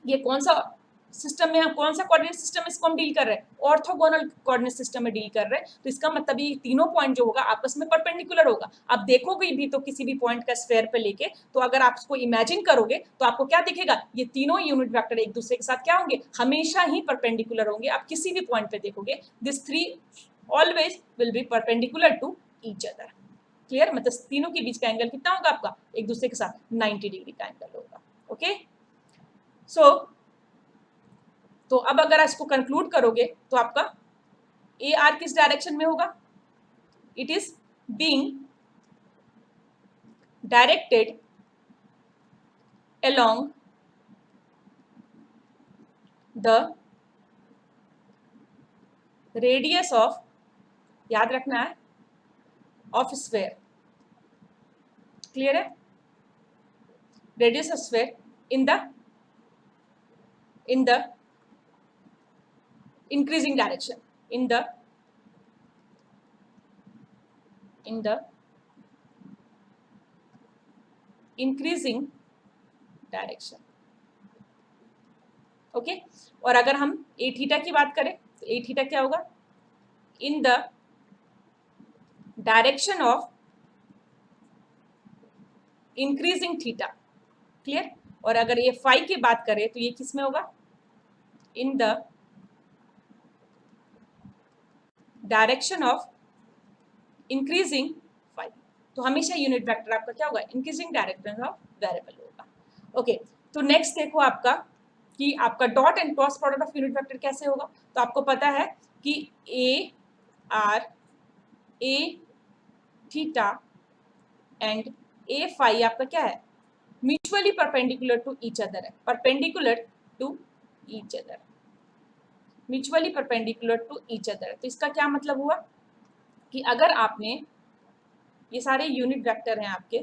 S1: ये कौन सा सिस्टम में, कौन सा कोऑर्डिनेट सिस्टम इसको हम डील कर रहे हैं, ऑर्थोगोनल कोऑर्डिनेट सिस्टम में डील कर रहे हैं। तो इसका मतलब ये तीनों पॉइंट जो होगा आपस में परपेंडिकुलर होगा। आप देखोगे भी तो किसी भी पॉइंट का स्फेयर पे लेके, तो अगर आप इसको इमेजिन करोगे तो आपको क्या दिखेगा, ये तीनों यूनिट वेक्टर एक दूसरे के साथ क्या होंगे, हमेशा ही परपेंडिकुलर होंगे। आप किसी भी पॉइंट पे देखोगे, this three always will be perpendicular to each other. Clear? मतलब तीनों के बीच का एंगल कितना होगा आपका, एक दूसरे के साथ 90 डिग्री का एंगल होगा। ओके सो तो अब अगर इसको कंक्लूड करोगे तो आपका ए आर किस डायरेक्शन में होगा, it is being directed along the radius of, याद रखना है, ऑफ स्फेयर। क्लियर है? Radius of sphere in the increasing direction, in the increasing direction. Okay और अगर हम ए थीटा की बात करें तो ए थीटा क्या होगा, in the direction of increasing theta. Clear? और अगर ये फाई की बात करें तो ये किस में होगा, in the direction of increasing phi. तो हमेशा यूनिट वेक्टर आपका क्या होगा, इंक्रीजिंग डायरेक्शन ऑफ वेरिएबल होगा। ओके तो नेक्स्ट देखो आपका कि आपका dot and cross product of unit vector कैसे होगा। तो आपको पता है कि A R, A theta and A phi आपका क्या है, mutually perpendicular to each other है, perpendicular to each other, mutually perpendicular to each other. तो इसका क्या मतलब हुआ कि अगर आपने, ये सारे यूनिट वेक्टर हैं आपके,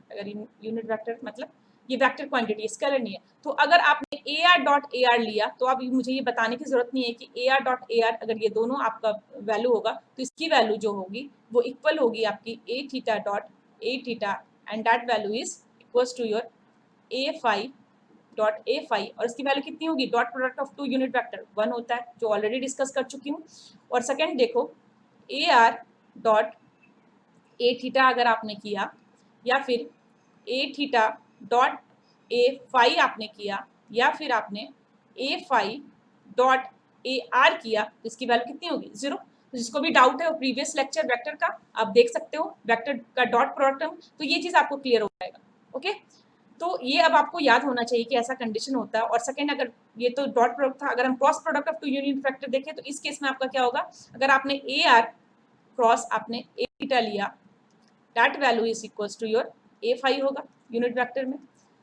S1: अगर यूनिट वेक्टर मतलब ये वेक्टर क्वांटिटी, स्केलर नहीं है, तो अगर आपने A R dot A R लिया तो अब मुझे ये बताने की जरूरत नहीं है कि A R dot A R अगर ये दोनों आपका वैल्यू होगा तो इसकी वैल्यू जो होगी वो इक्वल होगी आपकी A theta dot A theta and that value is equals to your A phi dot A phi, और इसकी वैल्यू कितनी होगी, dot product of two unit vector 1 होता है, जो ऑलरेडी डिस्कस कर चुकी हूँ। और सेकेंड देखो, A R dot A theta अगर आपने किया, या फिर ए थीटा डॉट ए फाई आपने किया, या फिर आपने ए फाई डॉट ए आर किया, तो इसकी वैल्यू कितनी होगी, 0। तो जिसको भी डाउट है वो प्रीवियस लेक्चर वेक्टर का आप देख सकते हो, वेक्टर का डॉट प्रोडक्ट, तो ये चीज़ आपको क्लियर हो जाएगा। ओके, तो ये अब आपको याद होना चाहिए कि ऐसा कंडीशन होता है। और सेकेंड, अगर ये तो डॉट प्रोडक्ट था, अगर हम cross product of two unit vector देखें तो इस केस में आपका क्या होगा, अगर आपने ए आर क्रॉस आपने ए थीटा लिया, that value is equals to your A phi होगा यूनिट वेक्टर में।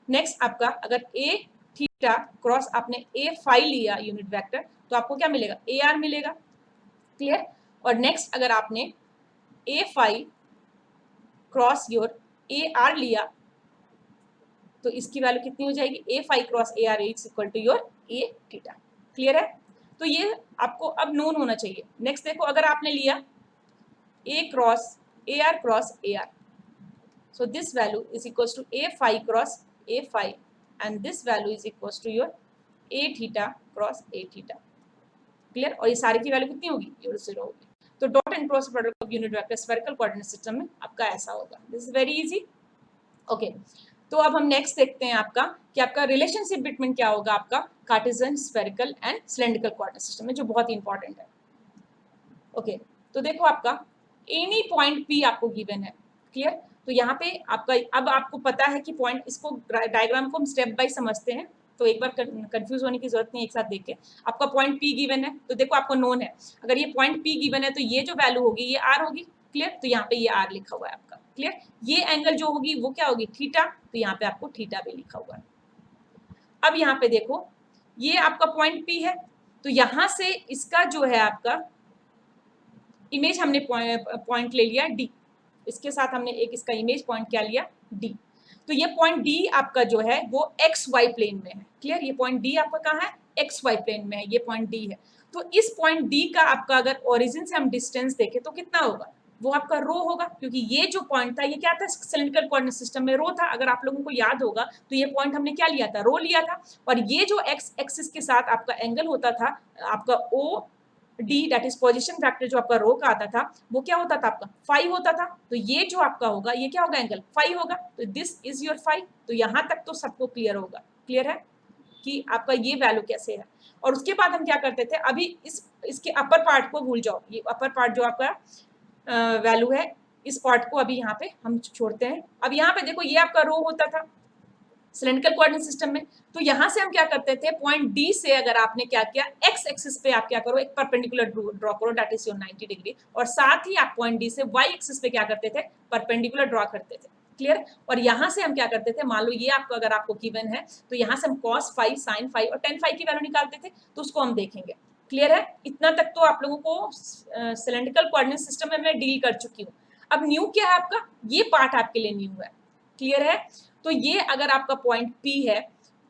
S1: नेक्स्ट आपका अगर ए थीटा क्रॉस आपने ए फाइव लिया यूनिट वेक्टर, तो आपको क्या मिलेगा, ए आर मिलेगा। क्लियर। और नेक्स्ट अगर आपने A phi cross your A R लिया तो इसकी वैल्यू कितनी हो जाएगी, A phi cross A R is equal to your A theta. Clear है, तो ये आपको अब नोन होना चाहिए। नेक्स्ट देखो, अगर आपने लिया A cross A R cross A R, so this value is equals to a phi cross a phi and this value is equals to your a theta cross a theta। Clear. और ये सारी की value कितनी होगी, ये 0 होगी। तो dot and cross product of unit vector spherical coordinate system में आपका ऐसा होगा। This is very easy. Okay, तो अब हम नेक्स्ट देखते हैं आपका कि आपका रिलेशनशिप बिटवीन क्या होगा आपका Cartesian, spherical and cylindrical coordinate system में, जो बहुत ही इंपॉर्टेंट है। ओके, तो देखो आपका एनी पॉइंट पी आपको गिवन है। क्लियर। तो यहाँ पे आपका, अब आपको पता है कि पॉइंट, इसको डायग्राम को हम स्टेप बाय समझते हैं, तो एक बार कंफ्यूज होने की जरूरत नहीं, एक साथ देख के। आपका पॉइंट पी गिवन है, तो देखो आपको नोन है, अगर ये पॉइंट पी गिवन है तो ये जो वैल्यू होगी ये आर होगी। क्लियर। तो यहाँ पे ये आर लिखा हुआ है आपका। क्लियर। ये एंगल जो होगी वो क्या होगी, थीटा, तो यहाँ पे आपको थीटा भी लिखा हुआ है। अब यहाँ पे देखो, ये आपका पॉइंट पी है, तो यहाँ से इसका जो है आपका इमेज हमने पॉइंट ले लिया डी, इसके साथ हमने एक इसका इमेज पॉइंट क्या लिया, डी। तो ये पॉइंट डी आपका जो है वो एक्स वाई प्लेन में है। क्लियर। ये पॉइंट डी आपका कहाँ है, एक्स वाई प्लेन में है, ये पॉइंट डी है। तो इस पॉइंट डी का आपका अगर ओरिजिन से हम डिस्टेंस देखें तो कितना होगा, वो आपका रो होगा, क्योंकि ये जो पॉइंट था ये क्या था, सिलिंड्रिकल कोऑर्डिनेट सिस्टम में रो था। अगर आप लोगों को याद होगा तो ये पॉइंट हमने क्या लिया था, रो लिया था। और ये जो एक्स एक्सिस के साथ आपका एंगल होता था आपका O D, that is position vector, जो आपका रो का आता था वो क्या होता था आपका फाइव होता था। तो ये जो आपका होगा ये क्या होगा, एंगल फाइव होगा। तो दिस इज योर फाइव। तो यहाँ तक तो सबको क्लियर होगा। क्लियर है कि आपका ये वैल्यू कैसे है। और उसके बाद हम क्या करते थे, अभी इसके अपर पार्ट को भूल जाओ, ये अपर पार्ट जो आपका वैल्यू है, इस पार्ट को अभी यहाँ पे हम छोड़ते हैं। अब यहाँ पे देखो, ये आपका रो होता था सिलेंड्रिकल कोऑर्डिनेट सिस्टम में, तो यहाँ से हम क्या करते थे, पॉइंट डी से अगर आपने क्या किया, एक्स एक्सिस पे आप क्या करो, एक परपेंडिकुलर ड्रॉ करो, दैट इज योर 90 डिग्री, और साथ ही आप पॉइंट डी से वाई एक्सिस पे क्या करते थे, परपेंडिकुलर ड्रॉ करते थे। क्लियर। और यहाँ से हम क्या करते थे, मान लो ये आपको अगर आपको गिवन है तो यहाँ से हम cos फाइव, sin फाइव और tan फाइव की वैल्यू निकालते थे, तो उसको हम देखेंगे। क्लियर है, इतना तक तो आप लोगों को सिलेंड्रिकल कोऑर्डिनेट सिस्टम में मैं डील कर चुकी हूँ। अब न्यू क्या है आपका, ये पार्ट आपके लिए न्यू है। क्लियर है। तो ये अगर आपका पॉइंट P है,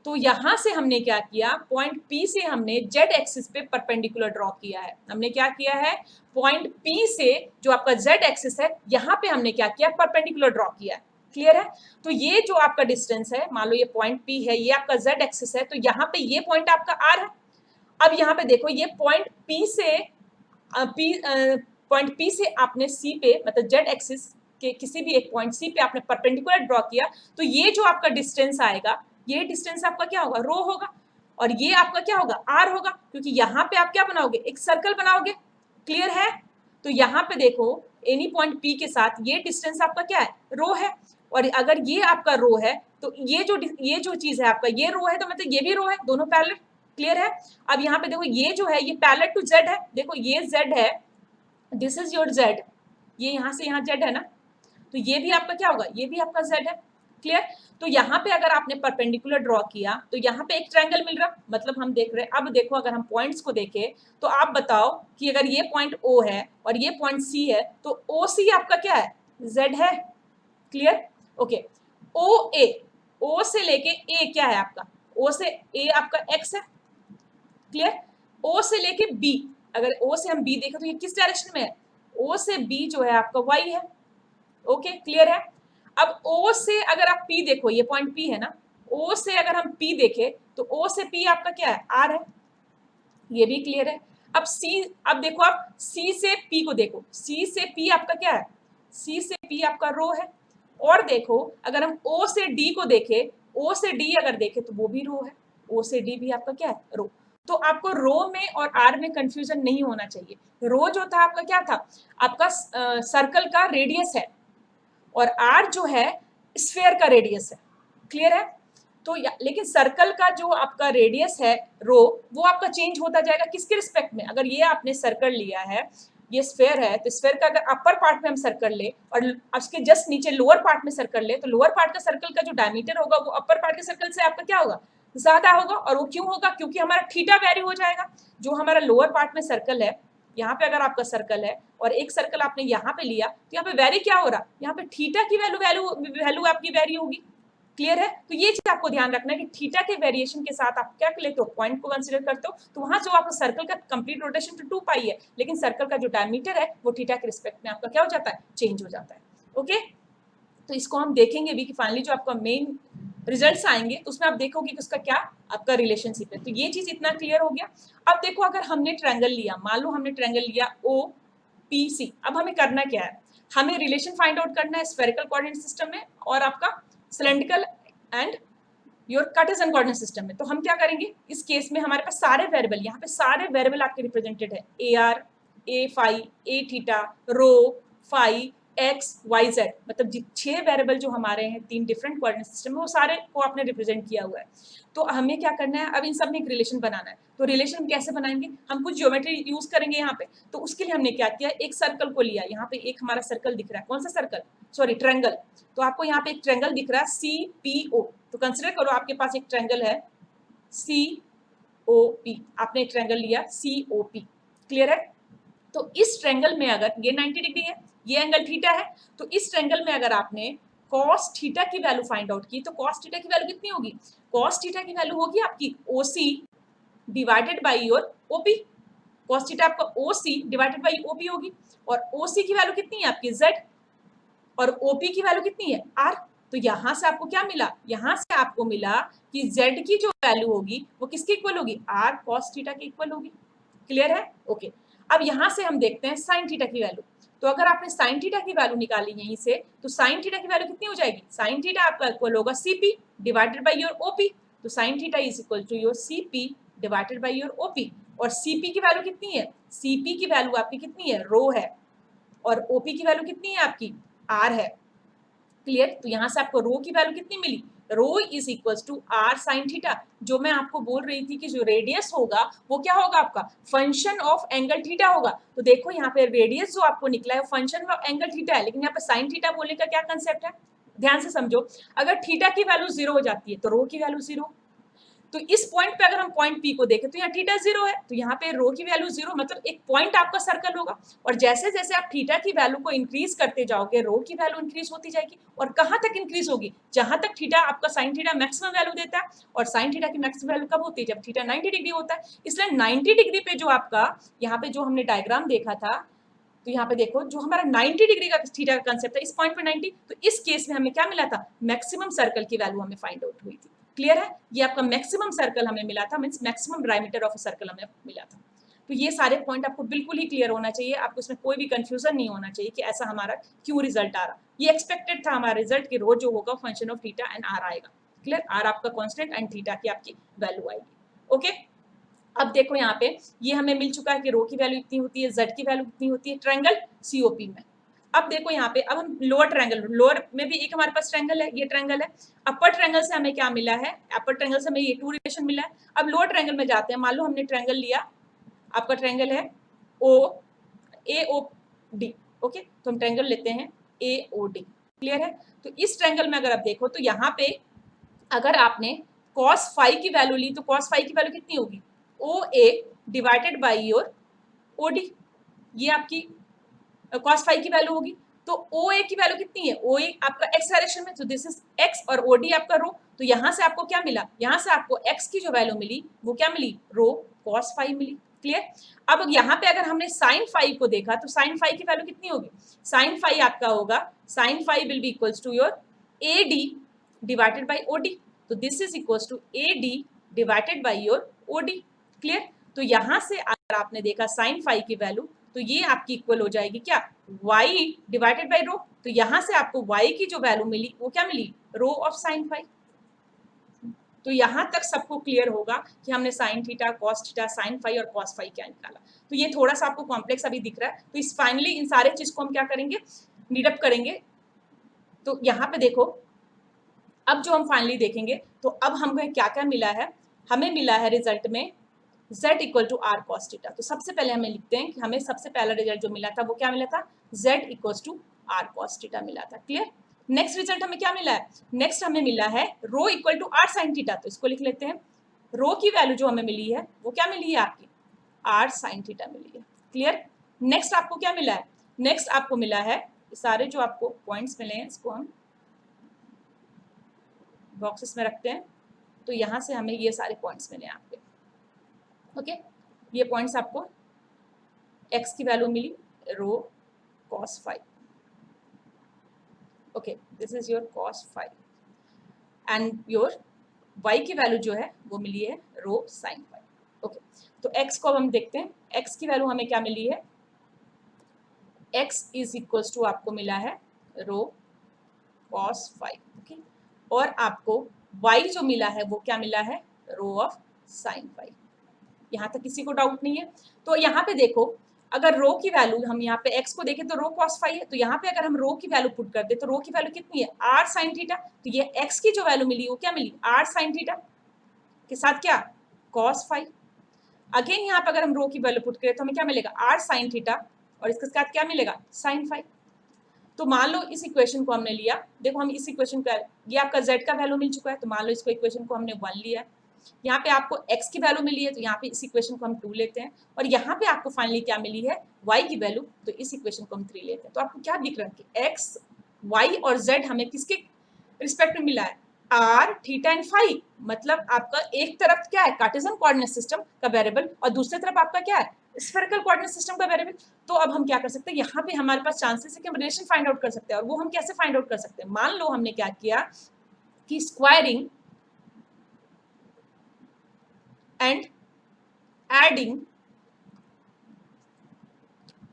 S1: तो यहाँ से हमने क्या किया, पॉइंट P से हमने Z एक्सिस पे परपेंडिकुलर ड्रॉ किया है। हमने क्या किया है, पॉइंट P से जो आपका Z एक्सिस है यहाँ पे हमने क्या किया, परपेंडिकुलर ड्रॉ किया है। क्लियर है। तो ये जो आपका डिस्टेंस है, मान लो ये पॉइंट P है, ये आपका Z एक्सिस है, तो यहाँ पे ये पॉइंट आपका R है। अब यहाँ पे देखो, ये पॉइंट P से पॉइंट P से आपने C पे, मतलब Z एक्सिस के किसी भी एक पॉइंट सी पे आपने परपेंडिकुलर ड्रॉ किया, तो ये जो आपका डिस्टेंस आएगा, ये डिस्टेंस आपका क्या होगा, रो होगा, और ये आपका क्या होगा, आर होगा, क्योंकि यहाँ पे आप क्या बनाओगे, एक सर्कल बनाओगे। क्लियर है। तो यहाँ पे देखो, एनी पॉइंट पी के साथ ये डिस्टेंस आपका क्या है, रो है। और अगर ये आपका रो है तो ये जो चीज है आपका, ये रो है, तो मतलब ये भी रो है, दोनों पैरेलल। क्लियर है। अब यहाँ पे देखो, ये जो है ये पैरेलल टू जेड है। देखो ये जेड है, दिस इज योर जेड, ये यहाँ से यहाँ जेड है ना, तो ये भी आपका क्या होगा, ये भी आपका z है। क्लियर। तो यहाँ पे अगर आपने परपेंडिकुलर ड्रॉ किया तो यहाँ पे एक ट्रायंगल मिल रहा, मतलब हम देख रहे हैं। अब देखो अगर हम पॉइंट्स को देखें तो आप बताओ कि अगर ये पॉइंट O है और ये पॉइंट C है तो OC आपका क्या है, Z है। Clear, okay. O से लेके A क्या है आपका, O से A आपका X है। क्लियर, O से लेके B, अगर O से हम B देखें तो ये किस डायरेक्शन में है, O से B जो है आपका Y है। ओके, क्लियर है। अब O से अगर आप P देखो, ये पॉइंट P है ना, O से अगर हम P देखें तो O से P आपका क्या है, R है, ये भी क्लियर है। अब C, अब देखो आप C से P को देखो, C से P आपका क्या है, C से P आपका रो है। और देखो अगर हम O से D को देखें, O से D अगर देखें तो वो भी रो है, O से D भी आपका क्या है, रो। तो आपको रो में और आर में कंफ्यूजन नहीं होना चाहिए। रो जो था आपका क्या था, आपका सर्कल का रेडियस है, और आर जो है स्फेयर का रेडियस है। क्लियर है। तो लेकिन सर्कल का जो आपका रेडियस है रो, वो आपका चेंज होता जाएगा किसके रिस्पेक्ट में, अगर ये आपने सर्कल लिया है, ये स्फेयर है, तो स्फेयर का अगर अपर पार्ट में हम सर्कल ले और उसके जस्ट नीचे लोअर पार्ट में सर्कल ले, तो लोअर पार्ट का सर्कल का जो डायमीटर होगा वो अपर पार्ट के सर्कल से आपका क्या होगा, ज्यादा होगा। और वो क्यों होगा, क्योंकि हमारा थीटा वैरी हो जाएगा। जो हमारा लोअर पार्ट में सर्कल है, यहाँ पे अगर आपका सर्कल है और एक सर्कल आपने यहाँ पे लिया, तो यहाँ पे वेरी क्या हो रहा, यहाँ पे थीटा की वैल्यू आपकी वेरी होगी। क्लियर है। तो ये चीज आपको ध्यान रखना है कि थीटा के वेरिएशन के साथ आप क्या लेते हो, पॉइंट को कंसीडर करते हो। तो वहां जो आपका सर्कल का कंप्लीट रोटेशन तो 2 पाई है, लेकिन सर्कल का जो डायमीटर है वो थीटा के रिस्पेक्ट में आपका क्या हो जाता है, चेंज हो जाता है। ओके, तो इसको हम देखेंगे भी कि फाइनली जो आपका मेन रिजल्ट्स आएंगे तो उसमें आप देखोगे कि उसका क्या आपका रिलेशनशिप है। तो ये चीज इतना क्लियर हो गया। अब देखो अगर हमने ट्रायंगल लिया, मान लो हमने ट्रायंगल लिया OPC, अब हमें करना क्या है, हमें रिलेशन फाइंड आउट करना है स्फेरिकल कोऑर्डिनेट सिस्टम में और आपका cylindrical and your Cartesian coordinate system में। तो हम क्या करेंगे, इस केस में हमारे पास सारे वेरिएबल, यहाँ पे सारे वेरिएबल आपके रिप्रेजेंटेड है, AR, A phi, A theta, rho, phi, x, y, z, मतलब 6 वेरिएबल जो हमारे हैं 3 डिफरेंट कोऑर्डिनेट सिस्टम में, वो सारे को आपने रिप्रेजेंट किया हुआ है। तो हमें क्या करना है, अब इन सब में एक रिलेशन बनाना है। तो रिलेशन कैसे बनाएंगे, हम कुछ ज्योमेट्री यूज करेंगे यहाँ पे। तो उसके लिए हमने क्या किया, एक सर्कल को लिया, यहाँ पे एक हमारा सर्कल दिख रहा है, कौन सा सर्कल, सॉरी ट्रायंगल। तो आपको यहाँ पे एक ट्रायंगल दिख रहा है CPO, तो कंसिडर करो आपके पास एक ट्रायंगल है COP, आपने एक ट्रायंगल लिया COP। क्लियर है। तो इस ट्रायंगल में अगर ये 90 डिग्री है, ये एंगल थीटा है, तो इस ट्रायंगल में अगर आपने cos थीटा की वैल्यू फाइंड आउट की, तो cos थीटा की वैल्यू कितनी होगी, cos थीटा की वैल्यू होगी आपकी OC divided by your OP। cos theta आपका OC डिवाइडेड बाय OP होगी, और OC की वैल्यू कितनी है आपकी Z, और OP की वैल्यू कितनी है R। तो यहां से आपको क्या मिला, यहां से आपको मिला कि Z की जो वैल्यू होगी वो किसके इक्वल होगी, R cos थीटा के इक्वल होगी। क्लियर है, ओके। अब यहां से हम देखते हैं साइन थीटा की वैल्यू। तो अगर आपने साइन थीटा की वैल्यू निकाली यहीं से, तो साइन थीटा की वैल्यू कितनी हो जाएगी, साइन थीटा आपका इक्वल होगा CP divided by your OP। तो sine theta is equal to your CP divided by your OP। और CP की वैल्यू कितनी है, CP की वैल्यू आपकी कितनी है, रो है, और OP की वैल्यू कितनी है आपकी, R है। क्लियर। तो यहां से आपको रो की वैल्यू कितनी मिली, rho is equal to R sine theta. जो मैं आपको बोल रही थी कि जो रेडियस होगा वो क्या होगा आपका, फंक्शन ऑफ एंगल थीटा होगा। तो देखो यहाँ पे रेडियस जो आपको निकला है फंक्शन ऑफ एंगल थीटा है, लेकिन यहाँ पे साइन थीटा बोलने का क्या कंसेप्ट है, ध्यान से समझो। अगर थीटा की वैल्यू 0 हो जाती है तो रो की वैल्यू 0। तो इस पॉइंट पे अगर हम पॉइंट P को देखें तो यहाँ थीटा 0 है, तो यहाँ पे रो की वैल्यू 0, मतलब एक पॉइंट आपका सर्कल होगा। और जैसे जैसे आप थीटा की वैल्यू को इंक्रीज करते जाओगे, रो की वैल्यू इंक्रीज होती जाएगी। और कहाँ तक इंक्रीज होगी, जहां तक थीटा आपका साइन थीटा मैक्सिमम वैल्यू देता है। और साइन थीटा की मैक्सिमम वैल्यू कब होती है, जब थीटा 90 डिग्री होता है। इसलिए 90 डिग्री पे जो आपका यहाँ पे जो हमने डायग्राम देखा था, तो यहाँ पे देखो जो हमारा 90 डिग्री का थीटा का कंसेप्ट है, इस पॉइंट पे 90, तो इस केस में हमें क्या मिला था, मैक्सिमम सर्कल की वैल्यू हमें फाइंड आउट हुई थी। क्लियर है, ये आपका मैक्सिमम सर्कल हमें मिला था, means maximum diameter of a circle हमें मिला था। तो ये सारे पॉइंट आपको बिल्कुल ही क्लियर होना चाहिए, आपको इसमें कोई भी कंफ्यूजन नहीं होना चाहिए कि ऐसा हमारा क्यों रिजल्ट आ रहा। ये एक्सपेक्टेड था हमारा रिजल्ट कि रो जो होगा function of theta and r आएगा। क्लियर, आर आपका कांस्टेंट एंड थीटा की आपकी वैल्यू आएगी। ओके, अब देखो यहाँ पे ये हमें मिल चुका है कि रो की वैल्यू इतनी होती है, जेड की वैल्यू कितनी होती है ट्रायंगल COP में। अब देखो यहाँ पे, अब हम लोअर ट्रायंगल, लोअर में भी एक हमारे पास ट्रायंगल है, ये ट्रायंगल है। अपर ट्रायंगल से हमें क्या मिला है, अपर ट्रायंगल से हमें ये 2 रिलेशन मिला है। अब लोअर ट्रायंगल में जाते हैं, मान लो हमने ट्रायंगल लिया, आपका ट्रायंगल है AOD। ओके, तो हम ट्रायंगल लेते हैं AOD। क्लियर है? तो इस ट्रायंगल में अगर आप देखो तो यहाँ पे अगर आपने cos फाई की वैल्यू ली तो cos फाई की वैल्यू कितनी होगी, OA divided by your OD, ये आपकी cos फाई की वैल्यू होगी। तो OA की वैल्यू कितनी है, OA आपका x डायरेक्शन में, तो दिस इज x और OD आपका रो। तो यहाँ से आपको क्या मिला, यहाँ से आपको x की जो वैल्यू मिली वो क्या मिली, रो cos फाई मिली। क्लियर? अब यहाँ पे अगर हमने sin फाई को देखा तो sin फाई की वैल्यू कितनी होगी, sin फाई आपका होगा, sin phi will be equals to your AD divided by OD। तो this is equals to AD divided by your OD। Clear? तो यहाँ से अगर आपने देखा sin फाई की वैल्यू तो ये आपकी इक्वल हो जाएगी क्या, y डिवाइडेड बाई रो। तो यहाँ से आपको y की जो वैल्यू मिली वो क्या मिली, रो ऑफ sin फाई। तो यहाँ तक सबको क्लियर होगा कि हमने sine theta, cos theta, sine phi और कॉस फाई क्या निकाला। तो ये थोड़ा सा आपको कॉम्प्लेक्स अभी दिख रहा है, तो इस फाइनली इन सारे चीज को हम क्या करेंगे, नीडअप करेंगे। तो यहाँ पे देखो, अब जो हम फाइनली देखेंगे तो अब हमें क्या क्या मिला है, हमें मिला है रिजल्ट में z equal to r cos theta. तो सबसे पहले हमें लिखते हैं कि हमें सबसे पहला रिजल्ट जो मिला था वो क्या मिला था, z equal to r cos theta मिला था। क्लियर? नेक्स्ट रिजल्ट हमें क्या मिला है, नेक्स्ट हमें मिला है rho equal to R sine theta. तो इसको लिख लेते हैं, रो की वैल्यू जो हमें मिली है वो क्या मिली है आपकी, आर साइन थीटा मिली है। क्लियर? नेक्स्ट आपको क्या मिला है, नेक्स्ट आपको मिला है सारे जो आपको पॉइंट्स मिले हैं इसको हम बॉक्सेस में रखते हैं। तो यहाँ से हमें ये सारे पॉइंट्स मिले आपके। ओके, ये पॉइंट्स आपको x की वैल्यू मिली rho cos phi. Okay, this is your cos phi and your y की वैल्यू जो है वो मिली है रो sin फाई। ओके, तो x को हम देखते हैं, x की वैल्यू हमें क्या मिली है, x इज इक्वल्स टू आपको मिला है रो cos फाई। ओके, और आपको y जो मिला है वो क्या मिला है, रो ऑफ sin फाई। यहाँ तक किसी को डाउट नहीं है? तो यहाँ पे देखो, अगर रो की वैल्यू हम यहाँ पे x को देखें तो रो cos फाई है, तो यहाँ पे अगर हम रो की वैल्यू पुट कर दे तो रो की वैल्यू कितनी है, r sin थीटा। तो ये x की जो वैल्यू मिली वो क्या मिली, r sin थीटा के साथ क्या, cos फाई। अगेन यहाँ पे अगर हम रो की वैल्यू पुट करें तो हमें क्या मिलेगा, r sin थीटा, और इसके साथ क्या मिलेगा, sin फाई। तो मान लो इस इक्वेशन को हमने लिया, देखो हम इस इक्वेशन का, ये आपका z का वैल्यू मिल चुका है, तो मान लो इसको इक्वेशन को हमने 1 लिया है, यहाँ पे आपको x की वैल्यू मिली है तो यहाँ पे इस इक्वेशन को हम 2 लेते हैं, और यहाँ पे आपको फाइनली क्या मिली है, y की वैल्यू, तो इस इक्वेशन को हम 3 लेते हैं। तो आपको क्या दिख रहा है कि x, y और z हमें किसके रिस्पेक्ट में मिला है, r, थीटा एंड फाई। मतलब आपका एक तरफ क्या है, कार्टेशियन कोऑर्डिनेट सिस्टम का वेरिएबल, और दूसरी तरफ आपका क्या है, स्फेरिकल कोऑर्डिनेट सिस्टम का वेरिएबल। तो अब हम क्या कर सकते हैं, यहाँ पे हमारे पास चांसेस है कि हम रिलेशन फाइंड आउट कर सकते हैं, और वो हम कैसे फाइंड आउट कर सकते हैं, मान लो हमने क्या किया कि squaring and adding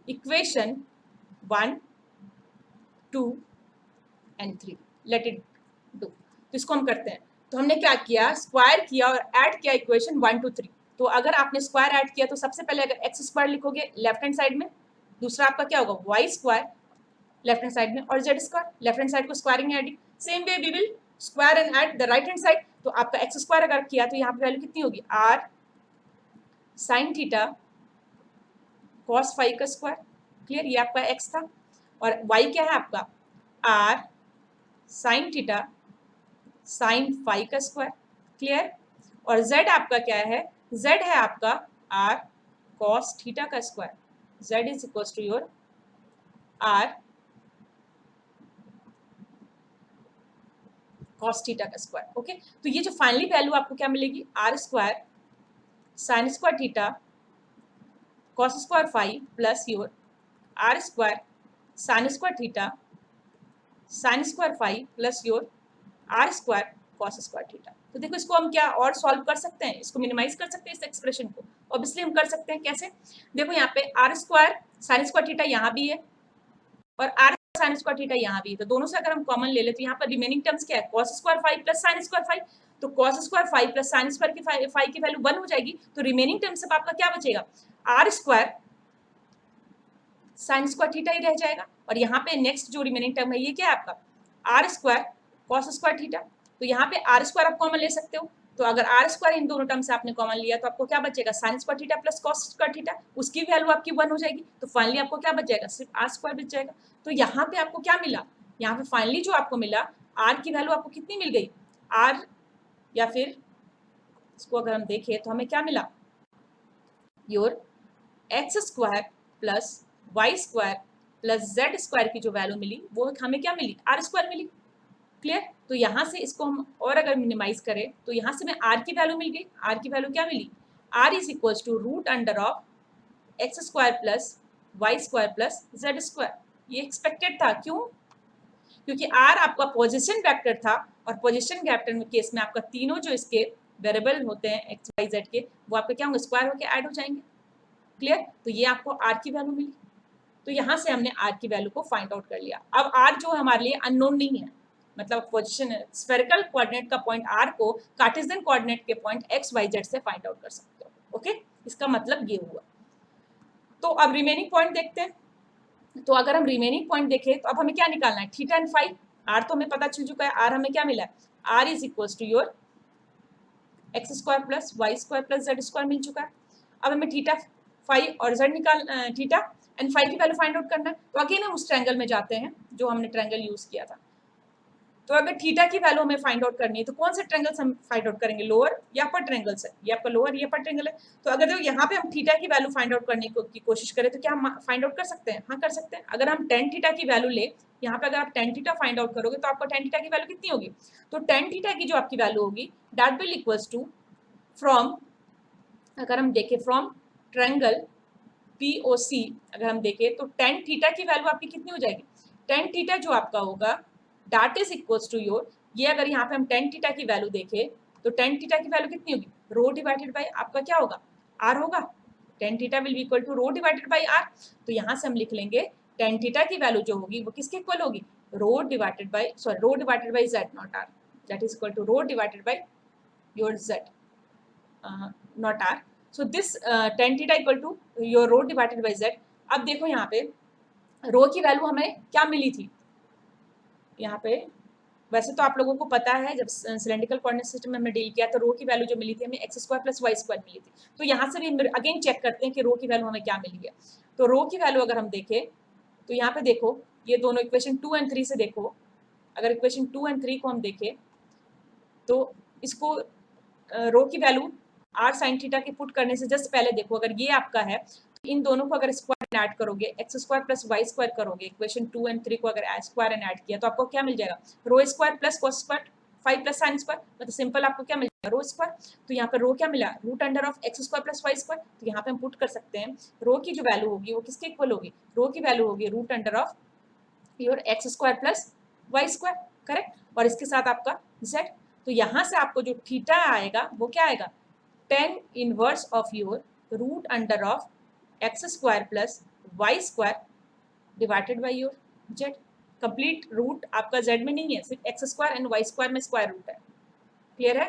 S1: equation 1, 2 and 3, let it do। तो इसको हम करते हैं, तो हमने क्या किया, स्क्वायर किया और ऐड किया इक्वेशन 1, 2, 3। तो अगर आपने स्क्वायर ऐड किया तो सबसे पहले अगर एक्स स्क्वायर लिखोगे लेफ्ट हैंड साइड में, दूसरा आपका क्या होगा, y square left hand side में, और z square left hand side को squaring adding. Same way we will square and add the right hand side. तो आपका एक्स स्क्वायर अगर किया तो यहाँ पे वैल्यू कितनी होगी, r sine theta cos phi का स्क्वायर। क्लियर? ये आपका x था, और y क्या है आपका, r sine theta sine phi का स्क्वायर। क्लियर? और z आपका क्या है, z है आपका r कॉस थीटा का square. z is equal to your r cos theta का स्क्वायर। ओके, तो ये जो फाइनली वैल्यू आपको क्या मिलेगी, r square sine square theta cos square phi plus your r square sine square theta sine square phi plus your r square cos square theta. तो देखो इसको हम क्या और सॉल्व कर सकते हैं, इसको मिनिमाइज कर सकते हैं इस एक्सप्रेशन को। ऑब्वियसली हम कर सकते हैं, कैसे, देखो यहाँ पे r square sine square theta यहाँ भी है और r साइन स्क्वायर थीटा यहाँ भी है, तो दोनों से अगर हम कॉमन ले ले तो यहाँ पर रिमेनिंग टर्म्स क्या है, cos square phi plus sine square phi. तो cos square phi plus sine square की फाई की वैल्यू 1 हो जाएगी, तो रिमेनिंग टर्म से आपका क्या बचेगा, r square sine square theta ही रह जाएगा। और यहाँ पे नेक्स्ट जो रिमेनिंग टर्म है ये क्या है आपका, r square cos square theta. तो यहाँ पे आर स्क्वायर आप कॉमन ले सकते हो, तो अगर आर स्क्वायर इन दोनों टर्म से आपने कॉमन लिया तो आपको क्या बचेगा, sign square theta plus cos square theta, उसकी वैल्यू आपकी 1 हो जाएगी। तो फाइनली आपको क्या बच जाएगा, सिर्फ आर स्क्वायर बच जाएगा। तो यहाँ पे आपको क्या मिला, यहाँ पे फाइनली जो आपको मिला आर की वैल्यू आपको कितनी मिल गई, आर, या फिर इसको अगर हम देखें तो हमें क्या मिला, your x square plus y square plus z square की जो वैल्यू मिली वो हमें क्या मिली, आर स्क्वायर मिली। क्लियर। तो यहाँ से इसको हम और अगर मिनिमाइज करें तो यहाँ से हमें आर की वैल्यू मिल गई, आर की वैल्यू क्या मिली, r is equal to root under of x square plus y square plus z square. ये एक्सपेक्टेड था, क्यों, क्योंकि आर आपका पोजीशन वेक्टर था और पोजीशन वेक्टर में केस में आपका तीनों जो इसके वेरिएबल होते हैं एक्स वाई जेड के, वो आपके क्या होंगे, स्क्वायर होकर ऐड हो जाएंगे। क्लियर। तो ये आपको आर की वैल्यू मिली। तो यहाँ से हमने आर की वैल्यू को फाइंड आउट कर लिया। अब आर जो हमारे लिए अननोन नहीं है, मतलब पोजीशन स्फेरिकल कोऑर्डिनेट का पॉइंट आर को कार्टेशियन कोऑर्डिनेट के पॉइंट एक्स वाई जेड से फाइंड आउट कर सकते हो। ओके, इसका मतलब ये हुआ। तो अब रिमेनिंग पॉइंट देखते हैं। तो अगर हम रिमेनिंग पॉइंट देखें तो अब हमें क्या निकालना है, थीटा एंड फाई। आर तो हमें पता चल चुका है, आर हमें क्या मिला है, r is equal to your x square plus y square plus z square मिल चुका है। अब हमें थीटा फाई और जेड निकाल थीटा एंड फाई की वैल्यू फाइंड आउट करना है। तो अगेन हम उस ट्रायंगल में जाते हैं जो हमने ट्रायंगल यूज किया था। तो अगर थीटा की वैल्यू हमें फाइंड आउट करनी है तो कौन से ट्रायंगल से हम फाइंड आउट करेंगे, लोअर या अपर ट्रायंगल से। ये आपका लोअर, ये अपर ट्रायंगल है। तो अगर देखो यहाँ पे हम थीटा की वैल्यू फाइंड आउट करने की कोशिश करें तो क्या हम फाइंड आउट कर सकते हैं, हाँ कर सकते हैं। अगर हम टेन थीटा की वैल्यू ले, यहाँ पे अगर आप टेन थीटा फाइंड आउट करोगे तो आपको टेन थीटा की वैल्यू कितनी होगी, तो टेन थीटा की जो आपकी वैल्यू होगी that will equals to from, अगर हम देखें फ्रॉम ट्रायंगल POC, अगर हम देखें तो टेन थीटा की वैल्यू आपकी कितनी हो जाएगी, टेन थीटा जो आपका होगा that is equals to your, ये अगर यहाँ पे हम टेन थीटा की वैल्यू देखें तो टेन थीटा की वैल्यू कितनी होगी, रो डिवाइडेड बाय आपका क्या होगा, आर होगा। Tan theta will be equal to rho divided by r. तो यहाँ से हम लिख लेंगे टेन थीटा की वैल्यू जो होगी वो किसके इक्वल होगी, rho divided by, sorry rho divided by z not r, that is equal to rho divided by your z not r. So this tan theta equal to your rho divided by z. अब देखो यहाँ पे रो की value हमें क्या मिली थी, यहाँ पे वैसे तो आप लोगों को पता है जब सिलेंड्रिकल कोऑर्डिनेट सिस्टम में हमने डील किया तो रो की वैल्यू जो मिली थी हमें x square plus y square मिली थी। तो यहाँ से भी अगेन चेक करते हैं कि रो की वैल्यू हमें क्या मिली है। तो रो की वैल्यू अगर हम देखें तो यहाँ पे देखो ये दोनों इक्वेशन 2 एंड 3 से देखो, अगर इक्वेशन 2 एंड 3 को हम देखें तो इसको रो की वैल्यू आर साइन थीटा के पुट करने से जस्ट पहले देखो, अगर ये आपका है तो इन दोनों को अगर स्क्वायर ऐड करोगे, x square plus y square करोगे, इक्वेशन 2 एंड 3 को अगर स्क्वायर एंड ऐड किया तो आपको क्या मिल जाएगा, rho square plus cos square 5 plus sine square, मतलब सिंपल आपको क्या मिल जाएगा, रो स्क्वायर। तो यहाँ पर रो क्या मिला, root under of x square plus y square. तो यहाँ पे हम पुट कर सकते हैं रो की जो वैल्यू होगी वो किसके इक्वल होगी, रो की वैल्यू होगी root under of your x square plus y square, correct, और इसके साथ आपका जेड। तो यहाँ से आपको जो थीटा आएगा वो क्या आएगा, tan inverse of your root under of x square plus y square divided by your z. Complete root आपका जेड में नहीं है, सिर्फ x square and y square में स्क्वायर रूट है। क्लियर है।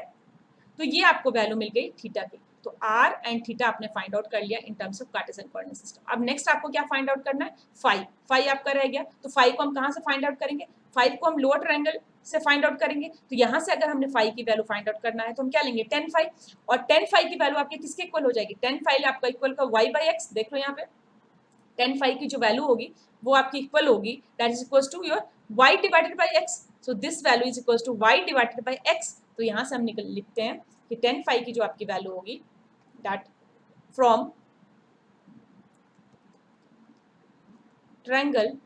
S1: तो ये आपको वैल्यू मिल गई थीटा की। तो आर एंड थीटा आपने फाइंड आउट कर लिया इन terms of Cartesian coordinate system. अब नेक्स्ट आपको क्या फाइंड आउट करना है, फाई। फाई आपका रह गया, तो फाई को हम कहाँ से फाइंड आउट करेंगे, फाई को हम लोअर ट्रायंगल से फाइंड आउट करेंगे। तो यहाँ से अगर हमने फाई की वैल्यू फाइंड आउट करना है तो हम क्या लेंगे, टेन फाई, और टेन फाई की वैल्यू आपके किसके इक्वल हो जाएगी, टेन फाई आपका इक्वल का वाई बाई एक्स। देख लो यहाँ पे टेन फाई की जो वैल्यू होगी वो आपकी इक्वल होगी that is equal to your y divided by x. So this value is equal to y divided by x. तो यहाँ से हम लिखते हैं कि टेन फाई की जो आपकी वैल्यू होगी दैट फ्रॉम ट्रायंगल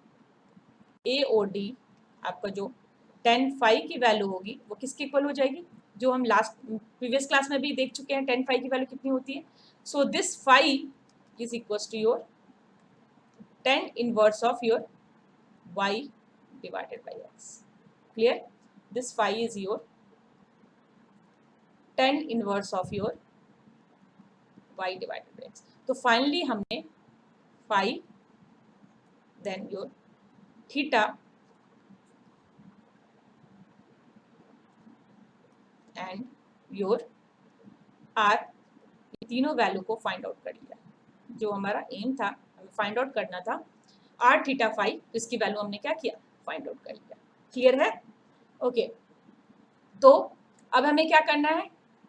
S1: AOD आपका जो टेन फाई की वैल्यू होगी वो किसके इक्वल हो जाएगी, जो हम लास्ट प्रीवियस क्लास में भी देख चुके हैं टेन फाई की वैल्यू कितनी होती है। So this phi is equal to your tan inverse of your y divided by x. Clear? This phi is your tan inverse of your y divided by x. तो finally हमने phi then your theta and your r तीनों value को find out कर लिया। जो हमारा M था हमें फाइंड आउट करना था आर थीटा फाई, तो इसकी वैल्यू हमने क्या किया, फाइंड आउट कर लिया। क्लियर है। ओके, तो अब हमें क्या करना है,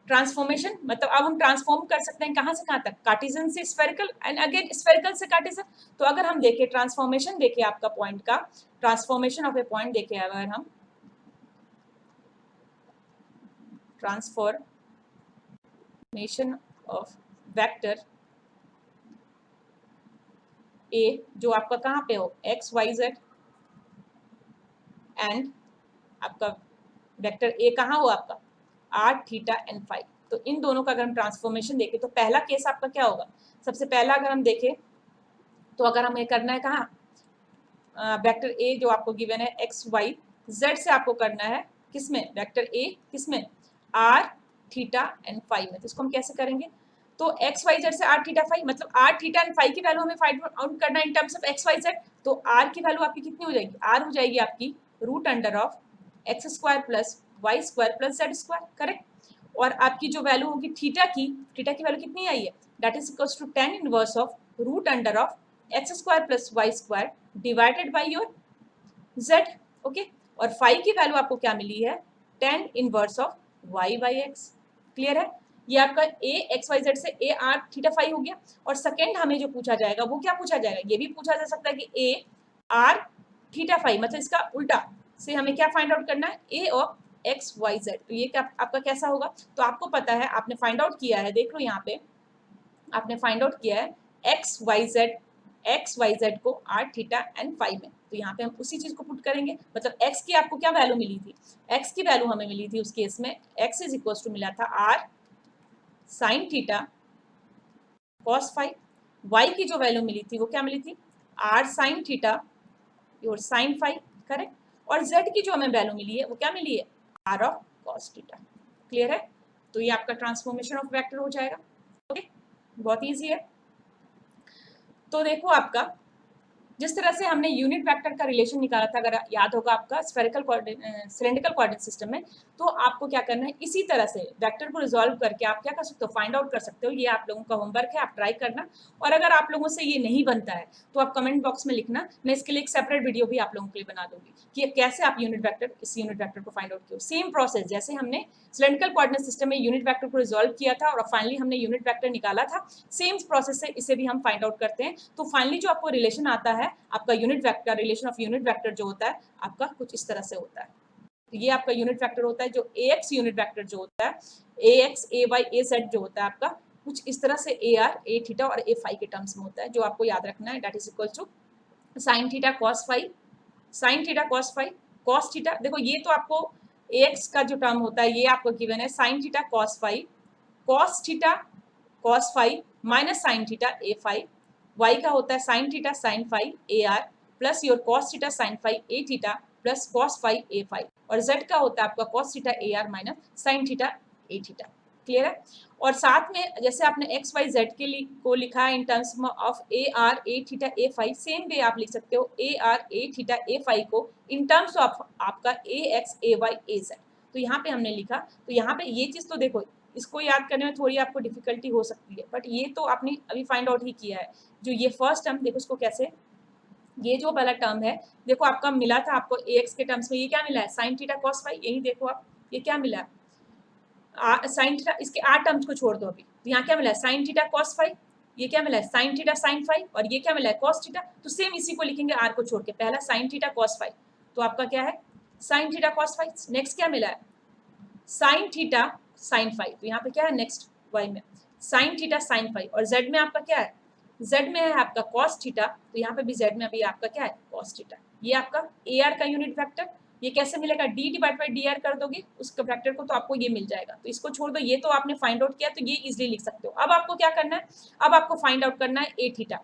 S1: ट्रांसफॉर्मेशन मतलब अब हम ट्रांसफॉर्म कर सकते हैं कहाँ से कहाँ तक, कार्टेशियन से स्फेरिकल एंड अगेन स्फेरिकल से कार्टेशियन। तो अगर हम देखें ट्रांसफॉर्मेशन देखें आपका पॉइंट का, ट्रांसफॉर्मेशन ऑफ ए पॉइंट देखें अगर हम ट्रांसफॉर्मेशन ऑफ वेक्टर ए जो आपका कहाँ पे हो एक्स वाई जेड एंड आपका वेक्टर ए कहाँ हो आपका आर थीटा एंड फाई। तो इन दोनों का अगर हम ट्रांसफॉर्मेशन देखें तो पहला केस आपका क्या होगा, सबसे पहला अगर हम देखें तो अगर हमें करना है कहाँ वेक्टर ए जो आपको गिवन है एक्स वाई जेड से आपको करना है किसमें वेक्टर ए किसमें आर थीटा एंड फाई में। तो इसको हम कैसे करेंगे, तो एक्स वाई जेड से आर थीटा फाई मतलब आर थीटा एंड फाई की वैल्यू हमें फाइंड आउट करना है in terms of x y z. तो आर की वैल्यू आपकी कितनी हो जाएगी, आर हो जाएगी आपकी root under of x square plus y square plus z square, correct. और आपकी जो वैल्यू होगी थीटा की वैल्यू कितनी आई है, that is equals to tan inverse of root under of x square plus y square divided by your z, okay. और phi की वैल्यू आपको क्या मिली है, tan inverse of y by x, clear है। ये आपका a एक्स वाई जेड से a r थीटा फाई हो गया। और सेकेंड हमें जो पूछा जाएगा वो क्या पूछा जाएगा, ये भी पूछा जा सकता है कि a r थीटा फाई मतलब इसका उल्टा से हमें क्या फाइंड आउट करना है a of x y z. तो ये क्या आपका कैसा होगा, तो आपको पता है आपने फाइंड आउट किया है, देख लो यहाँ पे आपने फाइंड आउट किया है एक्स वाई जेड को आर थीटा एंड फाई में। तो यहाँ पे हम उसी चीज को पुट करेंगे, मतलब x की आपको क्या वैल्यू मिली थी, x की वैल्यू हमें मिली थी उस केस में x इज इक्वल टू मिला था r sine theta cos phi, y की जो वैल्यू मिली थी वो क्या मिली थी आर साइन थीटा और साइन फाई, करेक्ट। और z की जो हमें वैल्यू मिली है वो क्या मिली है r of cos theta, clear है। तो ये आपका ट्रांसफॉर्मेशन ऑफ वेक्टर हो जाएगा, ओके, बहुत ईजी है। तो देखो आपका जिस तरह से हमने यूनिट वेक्टर का रिलेशन निकाला था, अगर याद होगा आपका सिलिंड्रिकल कोऑर्डिनेट सिस्टम में, तो आपको क्या करना है इसी तरह से वेक्टर को रिजॉल्व करके आप क्या कर सकते हो फाइंड आउट कर सकते हो। ये आप लोगों का होमवर्क है, आप ट्राई करना। और अगर आप लोगों से ये नहीं बनता है तो आप कमेंट बॉक्स में लिखना, मैं इसके लिए एक सेपरेट वीडियो भी आप लोगों के लिए बना दूंगी कि कैसे आप इस यूनिट वेक्टर को फाइंड आउट किया। सेम प्रोसेस जैसे हमने सिलिंड्रिकल कोऑर्डिनेट सिस्टम में यूनिट वेक्टर को रिजॉल्व किया था और फाइनली हमने यूनिट वेक्टर निकाला था, सेम प्रोसेस से इसे भी हम फाइंड आउट करते हैं। तो फाइनली जो आपको रिलेशन आता है आपका unit vector, relation of unit vector जो होता है आपका कुछ इस तरह से होता है। तो ये आपका यूनिट वेक्टर होता है, जो ax यूनिट वेक्टर जो होता है ax ay az जो होता है आपका कुछ इस तरह से ar a थीटा और a फाई के टर्म्स में होता है, जो आपको याद रखना है, that is equal to sine theta cos phi, sine theta cos phi cos theta. देखो ये तो आपको ax का जो टर्म होता है ये आपको गिवन है sine theta cos phi cos theta cos phi minus sine theta ए फाई, y का होता है sine theta sine phi a r plus your cos theta sine phi a theta plus cos phi a phi, और z का होता है आपका cos theta a r minus sine theta a theta, clear है। और साथ में जैसे आपने एक्स वाई जेड को लिखा है in terms of a R A theta A phi, same way आप लिख सकते हो a R A theta A phi को इन टर्म्स ऑफ आपका a x A Y A z. तो यहाँ पे हमने लिखा, तो यहाँ पे ये चीज़ तो देखो इसको याद करने में थोड़ी आपको डिफिकल्टी हो सकती है, बट ये तो आपने अभी फाइंड आउट ही किया है। जो ये फर्स्ट टर्म देखो इसको कैसे, ये जो वाला टर्म है देखो आपका मिला था आपको ax के टर्म्स में, ये क्या मिला है साइन थीटा कॉस फाई, यही देखो आप ये क्या मिला है साइन थीटा, इसके आर टर्म्स को छोड़ दो अभी, तो यहाँ क्या मिला है साइन थीटा कॉस फाई, ये क्या मिला है साइन थीटा साइन फाई, और ये क्या मिला है कॉस थीटा। तो सेम इसी को लिखेंगे आर को छोड़ के, पहला साइन थीटा कॉस फाई तो आपका क्या है sine theta cos phi, next क्या मिला है साइन थीटा साइन फाई, तो यहाँ पे क्या है नेक्स्ट वाई में साइन थीटा साइन फाई, और जेड में आपका क्या है जेड में है आपका कॉस थीटा, तो यहाँ पे भी जेड में अभी आपका क्या है कॉस थीटा। ये आपका ए आर का यूनिट वेक्टर, ये कैसे मिलेगा D divide by D R कर दोगे उसका वेक्टर को तो आपको ये मिल जाएगा। तो इसको छोड़ दो, ये तो आपने फाइंड आउट किया तो ये इजिली लिख सकते हो। अब आपको क्या करना है, अब आपको फाइंड आउट करना है ए थीटा।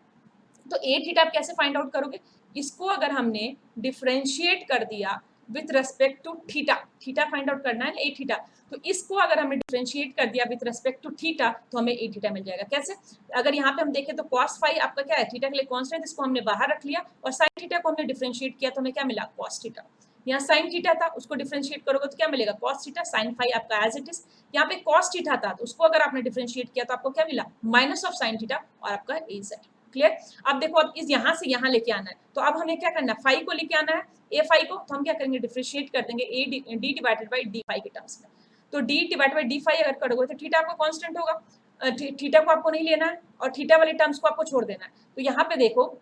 S1: तो ए थीटा आप कैसे फाइंड आउट करोगे, इसको अगर हमने डिफ्रेंशिएट कर दिया with respect to theta, theta find out करना है ना ए थीटा, तो इसको अगर हमने डिफरेंशिएट कर दिया विथ रेस्पेक्ट टू थीटा तो हमें ए थीटा मिल जाएगा। कैसे, अगर यहाँ पे हम देखें तो cos फाई आपका क्या है थीटा के लिए कांस्टेंट, इसको हमने बाहर रख लिया और sin थीटा को हमने डिफरेंशिएट किया तो हमें क्या मिला cos थीटा। यहाँ sin थीटा था उसको डिफरेंशिएट करोगे तो क्या मिलेगा cos थीटा, sin फाई आपका एज इट इज। यहाँ पे cos थीटा था तो उसको अगर आपने डिफरेंशिएट किया तो आपको क्या मिला माइनस ऑफ sin थीटा और आपका az, क्लियर। अब देखो अब इस यहाँ से यहाँ लेके आना है, तो अब हमें क्या करना है फाई को लेके आना है ए फाई को, तो हम क्या करेंगे डिफरेंशिएट कर देंगे A D divided by D phi के टर्म्स में। तो D divide by D phi अगर करोगे तो थीटा आपका कांस्टेंट होगा, थीटा को आपको नहीं लेना है और थीटा वाले टर्म्स को आपको छोड़ देना है। तो यहाँ पे देखो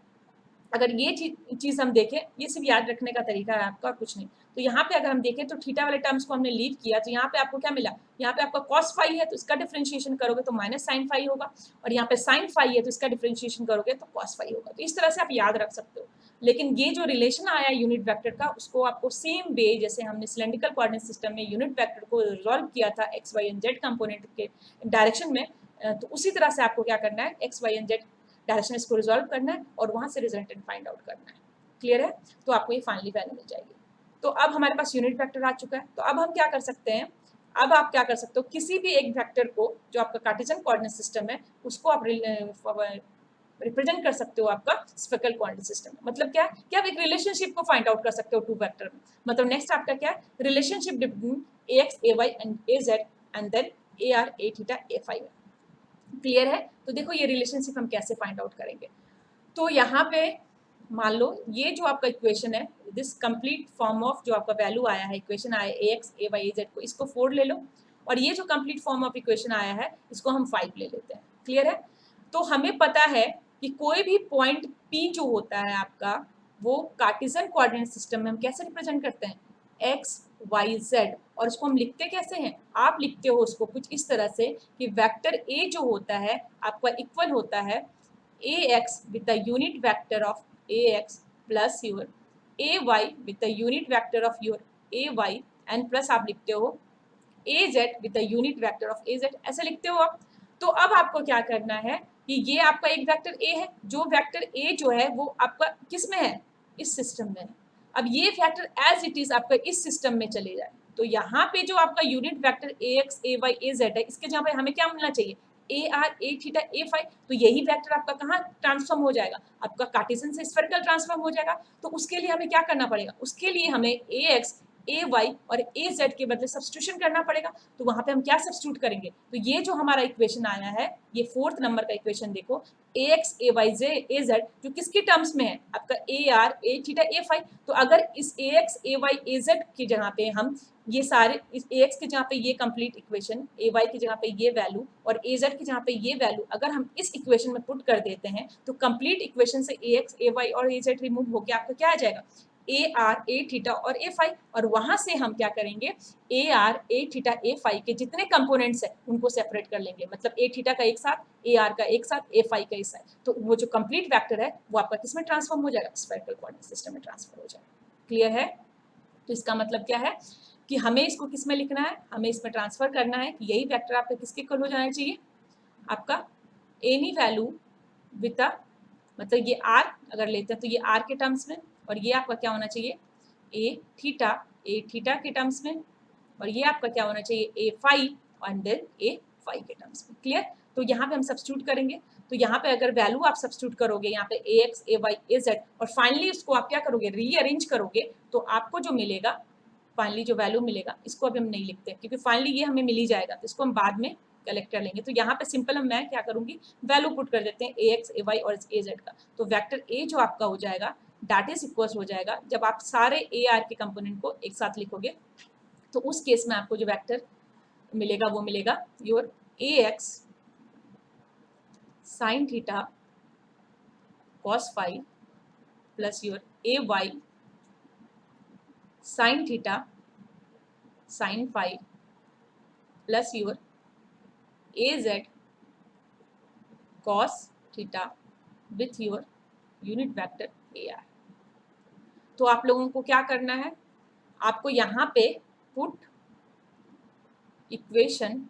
S1: अगर ये चीज हम देखें, ये सिर्फ याद रखने का तरीका है आपका, कुछ नहीं। तो यहाँ पे अगर हम देखें तो थीटा वाले टर्म्स को हमने लीव किया, तो यहाँ पे आपको क्या मिला, यहाँ पे आपका कॉस फाई है तो इसका डिफरेंशिएशन करोगे तो माइनस साइन फाई होगा, और यहाँ पे साइन फाई है तो इसका डिफरेंशिएशन करोगे तो कॉस फाई होगा। तो इस तरह से आप याद रख सकते हो। लेकिन ये जो रिलेशन आया यूनिट वेक्टर का, उसको आपको सेम वे जैसे हमने सिलेंड्रिकल कोऑर्डिनेट सिस्टम में यूनिट वेक्टर को रिजॉल्व किया था X Y and Z component के डायरेक्शन में, तो उसी तरह से आपको क्या करना है, X Y and Z direction इसको रिजॉल्व करना है और वहां से रिजल्टेंट फाइंड आउट करना है। क्लियर है? तो आपको ये फाइनली वैल्यू मिल जाएगी। तो अब हमारे पास यूनिट वेक्टर आ चुका है। तो अब हम क्या कर सकते हैं, अब आप क्या कर सकते हो, किसी भी एक वेक्टर को जो आपका कार्टेशियन कोऑर्डिनेट सिस्टम है उसको आप रिप्रेजेंट कर सकते हो आपका स्फेरिकल कोऑर्डिनेट सिस्टम में। मतलब क्या है कि आप एक रिलेशनशिप को फाइंड आउट कर सकते हो टू वेक्टर में। मतलब नेक्स्ट आपका क्या है, relationship between ax ay and az and then ar a theta a phi. Clear है? तो देखो ये रिलेशनशिप हम कैसे फाइंड आउट करेंगे। तो यहाँ पे मान लो ये जो आपका इक्वेशन है, दिस कंप्लीट फॉर्म ऑफ जो आपका वैल्यू आया है, इक्वेशन आया है ax ay az को, इसको 4 ले लो, और ये जो कंप्लीट फॉर्म ऑफ इक्वेशन आया है इसको हम 5 ले लेते हैं। क्लियर है? तो हमें पता है कि कोई भी पॉइंट P जो होता है आपका, वो कार्टेशियन कोऑर्डिनेट सिस्टम में हम कैसे रिप्रेजेंट करते हैं, एक्स वाई जेड, और उसको हम लिखते कैसे हैं, आप लिखते हो उसको कुछ इस तरह से कि वेक्टर ए जो होता है आपका इक्वल होता है ax with the unit vector of ax plus your ay with the unit vector of your ay and plus आप लिखते हो az with the unit vector of az, ऐसे लिखते हो आप। तो अब आपको क्या करना है कि ये आपका एक वेक्टर a है, जो वेक्टर a जो है वो आपका किस में है, इस सिस्टम में है। अब ये वेक्टर एज इट इज आपका इस सिस्टम में चले जाए, तो यहाँ पे जो आपका unit vector ax ay az है, इसके जहाँ पे हमें क्या मिलना चाहिए, A R A theta A phi. तो यही वेक्टर आपका कहाँ ट्रांसफॉर्म हो जाएगा, आपका कार्टेशियन से स्फेरिकल ट्रांसफॉर्म हो जाएगा। तो उसके लिए हमें क्या करना पड़ेगा, उसके लिए हमें ए एक्स ए वाई और ए जेड के बदले सब्सटीट्यूशन करना पड़ेगा। तो वहां पे हम क्या सब्सटीट्यूट करेंगे, तो ये जो हमारा इक्वेशन आया है, ये 4th नंबर का इक्वेशन देखो, A x A Y J A Z जो किसके टर्म्स में है, आपका A R A theta A phi. तो अगर इस A x A Y A Z की जगह पे हम ये सारे, इस ए एक्स की जगह पे ये कंप्लीट इक्वेशन, ए वाई की जगह पे ये वैल्यू और ए जेड की जगह पे ये वैल्यू अगर हम इस इक्वेशन में पुट कर देते हैं, तो कंप्लीट इक्वेशन से ए एक्स ए वाई और ए जेड रिमूव होकर आपका क्या आ जाएगा, ए आर ए थीटा और ए फाई। और वहां से हम क्या करेंगे, A R A theta A phi के जितने कंपोनेंट्स है उनको सेपरेट कर लेंगे। मतलब ए थीटा का एक साथ, ए आर का एक साथ, ए फाई का एक साथ। तो वो जो कंप्लीट वेक्टर है वो आपका किस में ट्रांसफॉर्म हो जाएगा, स्फेरिकल कोऑर्डिनेट सिस्टम में ट्रांसफर हो जाएगा। क्लियर है? तो इसका मतलब क्या है कि हमें इसको किस में लिखना है, हमें इसमें ट्रांसफर करना है कि यही वेक्टर आपका किसके इक्वल हो जाना चाहिए, आपका एनी वैल्यू विद द, मतलब ये आर अगर लेते हैं तो ये आर के टर्म्स में, और ये आपका क्या होना चाहिए, ए थीटा के टर्म्स में, और ये आपका क्या होना चाहिए, a phi and then a phi के टर्म्स में। क्लियर? तो यहाँ पे हम सब्स्टिट्यूट करेंगे। तो यहाँ पे अगर वैल्यू आप सब्स्टिट्यूट करोगे यहाँ पे ए एक्स ए वाई ए जेड, और फाइनली उसको आप क्या करोगे, रीअरेंज करोगे, तो आपको जो मिलेगा फाइनली जो वैल्यू मिलेगा, इसको अभी हम नहीं लिखते क्योंकि फाइनली ये हमें मिल ही जाएगा, तो इसको हम बाद में कलेक्ट कर लेंगे। तो यहाँ पे सिंपल हम मैं क्या करूंगी, वैल्यू पुट कर देते हैं ए एक्स ए वाई और ए जेड का। तो वेक्टर ए जो आपका हो जाएगा दैट इज इक्वल हो जाएगा, जब आप सारे ए आर के कंपोनेंट को एक साथ लिखोगे तो उस केस में आपको जो वेक्टर मिलेगा वो मिलेगा your A X sine theta cos phi plus your A Y sine theta sine phi plus your A Z cos theta with your unit vector A R. तो आप लोगों को क्या करना है, आपको यहाँ पे पुट इक्वेशन,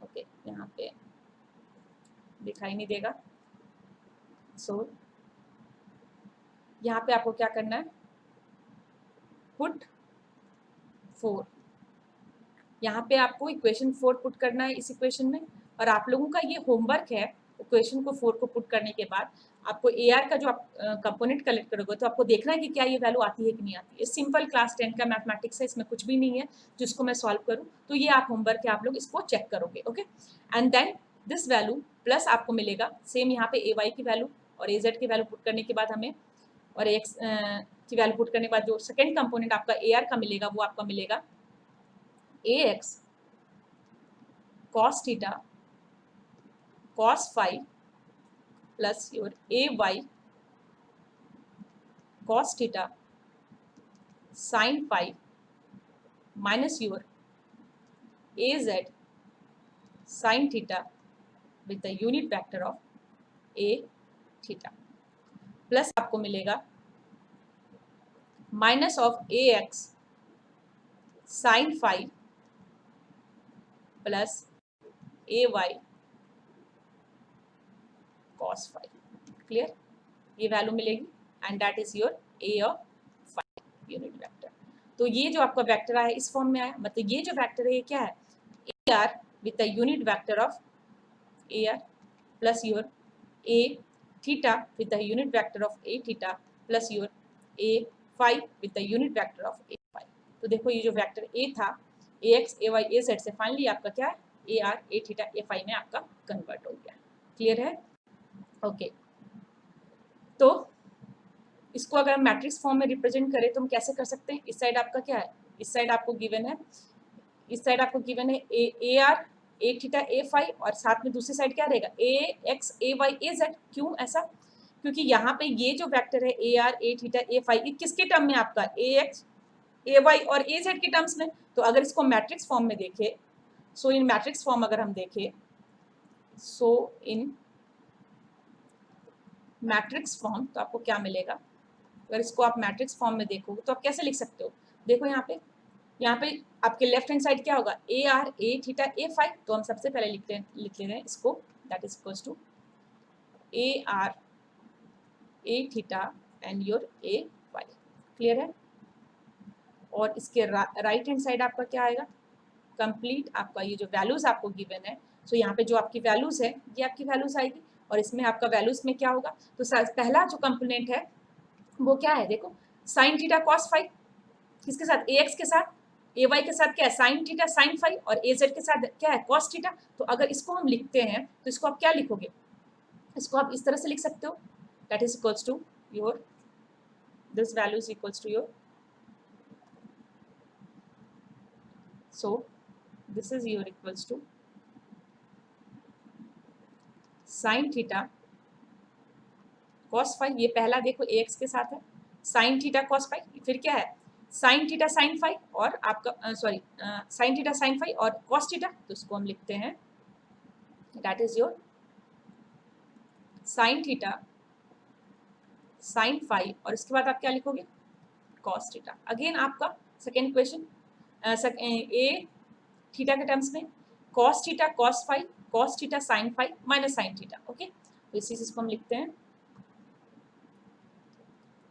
S1: ओके यहाँ पे दिखाई नहीं देगा, सो यहाँ पे आपको क्या करना है, पुट 4, यहाँ पे आपको इक्वेशन 4 पुट करना है इस इक्वेशन में। और आप लोगों का ये होमवर्क है, इक्वेशन को 4 को पुट करने के बाद आपको ए आर का जो आप कंपोनेंट कलेक्ट करोगे तो आपको देखना है कि क्या ये वैल्यू आती है कि नहीं आती है। सिंपल क्लास 10 का मैथमेटिक्स है, इसमें कुछ भी नहीं है जिसको मैं सॉल्व करूँ। तो ये आप होमवर्क है, आप लोग इसको चेक करोगे, okay. And then this value plus आपको मिलेगा सेम यहाँ पे ए वाई की वैल्यू और ए जेड की वैल्यू पुट करने के बाद हमें, और एक्स की वैल्यू पुट करने के बाद जो सेकेंड कंपोनेंट आपका ए आर का मिलेगा वो आपका मिलेगा A x cos theta cos phi plus your ay cos theta sin phi minus your az sin theta with the unit vector of a theta plus आपको मिलेगा minus of ax sin phi plus ay cos phi. Clear? ये value मिलेगी and that is your a of phi unit vector. तो ये जो आपका vector आया इस फॉर्म में आया, मतलब ये जो वेक्टर है ये क्या है, ar with the unit vector of ar plus your a theta with the unit vector of a theta plus your a phi with the unit vector of a phi. तो देखो ये जो वेक्टर a था ax ay az से finally आपका क्या है ar a theta a phi में आपका कन्वर्ट हो गया. क्लियर है? ओके. तो इसको अगर हम मैट्रिक्स फॉर्म में रिप्रेजेंट करें तो हम कैसे कर सकते हैं. इस साइड आपका क्या है, इस साइड आपको गिवन है, इस साइड आपको गिवन है A R A theta A phi और साथ में दूसरी साइड क्या रहेगा A x A Y A Z. क्यों ऐसा? क्योंकि यहाँ पे ये जो वेक्टर है A R A theta A phi ये किसके टर्म में आपका ए एक्स ए वाई और ए जेड के टर्म्स में. तो अगर इसको मैट्रिक्स फॉर्म में देखें, सो इन मैट्रिक्स फॉर्म अगर हम देखें, सो इन मैट्रिक्स फॉर्म तो आपको क्या मिलेगा. अगर इसको आप मैट्रिक्स फॉर्म में देखोगे तो आप कैसे लिख सकते हो. देखो यहाँ पे आपके लेफ्ट हैंड साइड क्या होगा A R A theta A phi. तो हम सबसे पहले लिख लेते हैं इसको, that is equals to A R A theta and your A phi. Clear है? और इसके राइट हैंड साइड आपका क्या आएगा, कंप्लीट आपका ये जो वैल्यूज आपको गिवन है. सो यहाँ पे जो आपकी वैल्यूज है ये आपकी वैल्यूज आएगी और इसमें आपका वैल्यूज में क्या होगा. तो पहला जो कंपोनेंट है वो क्या है, देखो साइन थीटा कॉस फाई, किसके साथ ए एक्स के साथ, ए वाई के साथ क्या है साइन थीटा साइन फाई और ए जेड के साथ क्या है कॉस थीटा. तो अगर इसको हम लिखते हैं तो इसको आप क्या लिखोगे, इसको आप इस तरह से लिख सकते हो, that is equals to your this value is equals to your, so this is your equals to sine theta cos phi. ये पहला देखो ए एक्स के साथ है साइन थीटा कॉस फाई, फिर क्या है साइन थीटा साइन फाई और आपका sorry sine theta sine phi और कॉस थीटा. तो इसको हम लिखते हैं that is your sine theta sine phi और इसके बाद आप क्या लिखोगे कॉस थीटा. अगेन आपका सेकेंड इक्वेशन ए थीटा के टर्म्स में cos theta cos phi cos theta sine phi minus sine theta. Okay, तो इसी चीज को हम लिखते हैं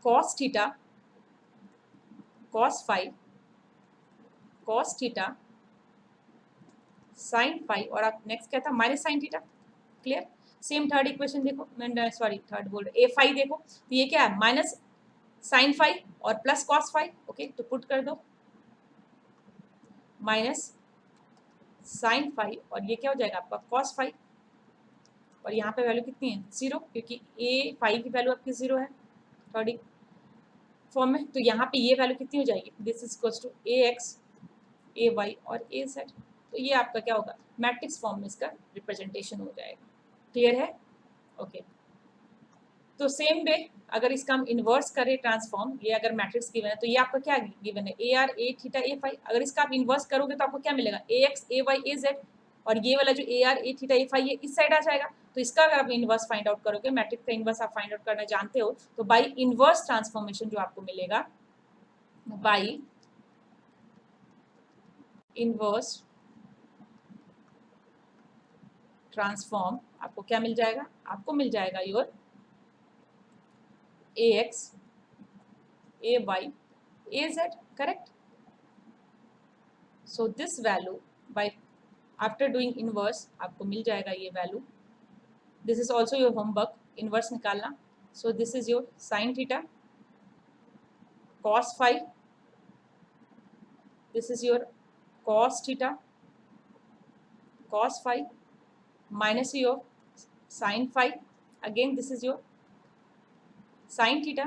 S1: cos theta cos phi cos theta sine phi और आप नेक्स्ट क्या था minus sine theta. Clear? Same third equation देखो, सॉरी थर्ड बोल रहे ए फाई देखो, तो ये क्या है माइनस साइन फाई और प्लस कॉस फाई. ओके, तो पुट कर दो माइनस साइन फाई और ये क्या हो जाएगा आपका कॉस फाई और यहाँ पे वैल्यू कितनी है 0 क्योंकि ए फाई की वैल्यू आपकी 0 है थर्ड फॉर्म में. तो यहाँ पे ये वैल्यू कितनी हो जाएगी, this is equals to A x A Y और ए जेड. तो ये आपका क्या होगा मैट्रिक्स फॉर्म में इसका रिप्रेजेंटेशन हो जाएगा. क्लियर है? ओके. तो सेम वे अगर इसका हम इन्वर्स करें ट्रांसफॉर्म, ये अगर मैट्रिक्स गिवन है तो ये आपका क्या गिवन है A R A theta A phi. अगर इसका आप इन्वर्स करोगे तो आपको क्या मिलेगा A x A Y A Z और ये वाला जो A R A theta A phi ये इस साइड आ जाएगा. तो इसका अगर आप इन्वर्स फाइंड आउट करोगे, मैट्रिक्स का इन्वर्स आप फाइंड आउट करना जानते हो, तो बाई इन्वर्स ट्रांसफॉर्मेशन जो आपको मिलेगा बाई इन्वर्स ट्रांसफॉर्म आपको क्या मिल जाएगा, आपको मिल जाएगा your A x A Y A z. Correct? So this value by after doing inverse आपको मिल जाएगा ये value. This is also your homework, inverse निकालना. So this is your sine theta cos phi, this is your cos theta cos phi minus your sin phi, again this is your sin theta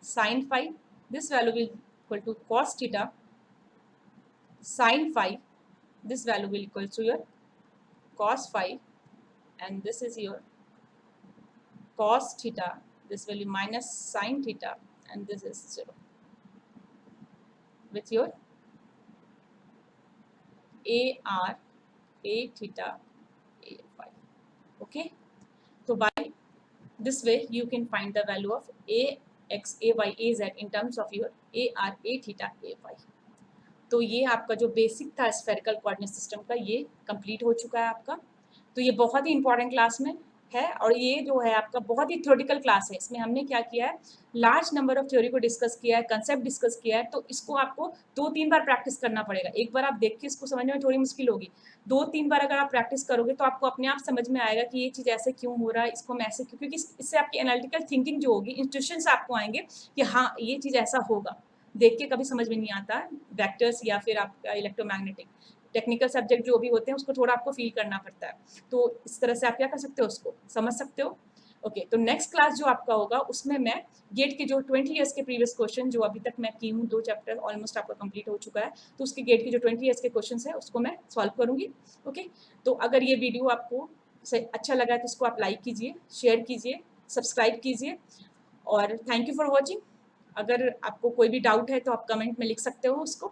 S1: sin phi, this value will equal to cos theta sin phi this value will equal to your cos phi, and this is your cos theta, this will be minus sin theta, and this is 0 with your AR, A theta, A phi. Okay, so by this way you can find the value of AX, AY, AZ in terms of your AR, A theta, A phi. तो ये आपका जो basic था spherical coordinate system का, ये complete हो चुका है आपका। तो ये बहुत ही इंपॉर्टेंट क्लास में है, और ये जो है आपका बहुत ही थ्योरेटिकल क्लास है। इसमें हमने क्या किया है, लार्ज नंबर ऑफ थ्योरी को डिस्कस किया है, कंसेप्ट डिस्कस किया है। तो इसको आपको 2-3 बार प्रैक्टिस करना पड़ेगा। एक बार आप देख के इसको समझने में थोड़ी मुश्किल होगी, 2-3 बार अगर आप प्रैक्टिस करोगे तो आपको अपने आप समझ में आएगा कि ये चीज़ ऐसे क्यों हो रहा है, इसको मैं ऐसे क्यों, क्योंकि इससे आपकी एनालिटिकल थिंकिंग जो होगी, इंस्टीट्यूशन आपको आएंगे कि हाँ ये चीज़ ऐसा होगा। देख के कभी समझ में नहीं आता वेक्टर्स या फिर आपका इलेक्ट्रोमैग्नेटिक टेक्निकल सब्जेक्ट जो भी होते हैं, उसको थोड़ा आपको फील करना पड़ता है। तो इस तरह से आप क्या कर सकते हो, उसको समझ सकते हो। ओके, तो नेक्स्ट क्लास जो आपका होगा उसमें मैं गेट के जो 20 ईयर्स के प्रीवियस क्वेश्चन जो अभी तक मैं की हूँ, 2 चैप्टर ऑलमोस्ट आपका कंप्लीट हो चुका है, तो उसके गेट के जो 20 ईयर्स के क्वेश्चन है उसको मैं सॉल्व करूँगी। ओके, तो अगर ये वीडियो आपको अच्छा लगा है तो इसको आप लाइक कीजिए, शेयर कीजिए, सब्सक्राइब कीजिए, और थैंक यू फॉर वॉचिंग। अगर आपको कोई भी डाउट है तो आप कमेंट में लिख सकते हो उसको।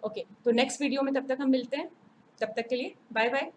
S1: ओके, तो नेक्स्ट वीडियो में तब तक हम मिलते हैं, तब तक के लिए बाय बाय।